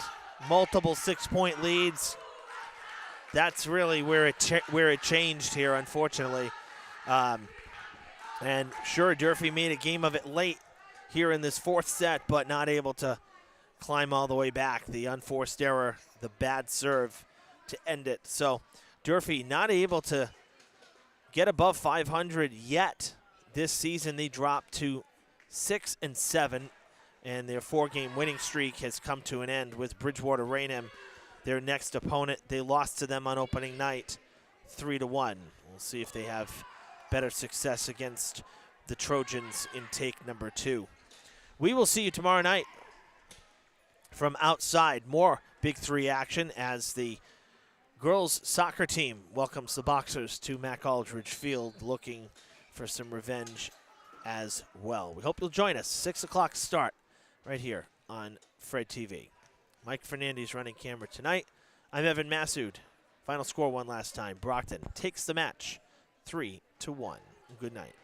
Multiple 6-point leads. That's really where it changed here, unfortunately. And sure, Durfee made a game of it late, here in this fourth set, but not able to climb all the way back. The unforced error, the bad serve to end it. So Durfee not able to get above 500 yet this season. They dropped to 6-7, and their 4-game winning streak has come to an end with Bridgewater Raynham, their next opponent. They lost to them on opening night 3-1. We'll see if they have better success against the Trojans in take number 2. We will see you tomorrow night from outside. More Big 3 action as the girls soccer team welcomes the Boxers to Mac Aldridge Field, looking for some revenge as well. We hope you'll join us. 6 o'clock start right here on Fred TV. Mike Fernandez running camera tonight. I'm Evan Massoud. Final score one last time. Brockton takes the match 3-1. Good night.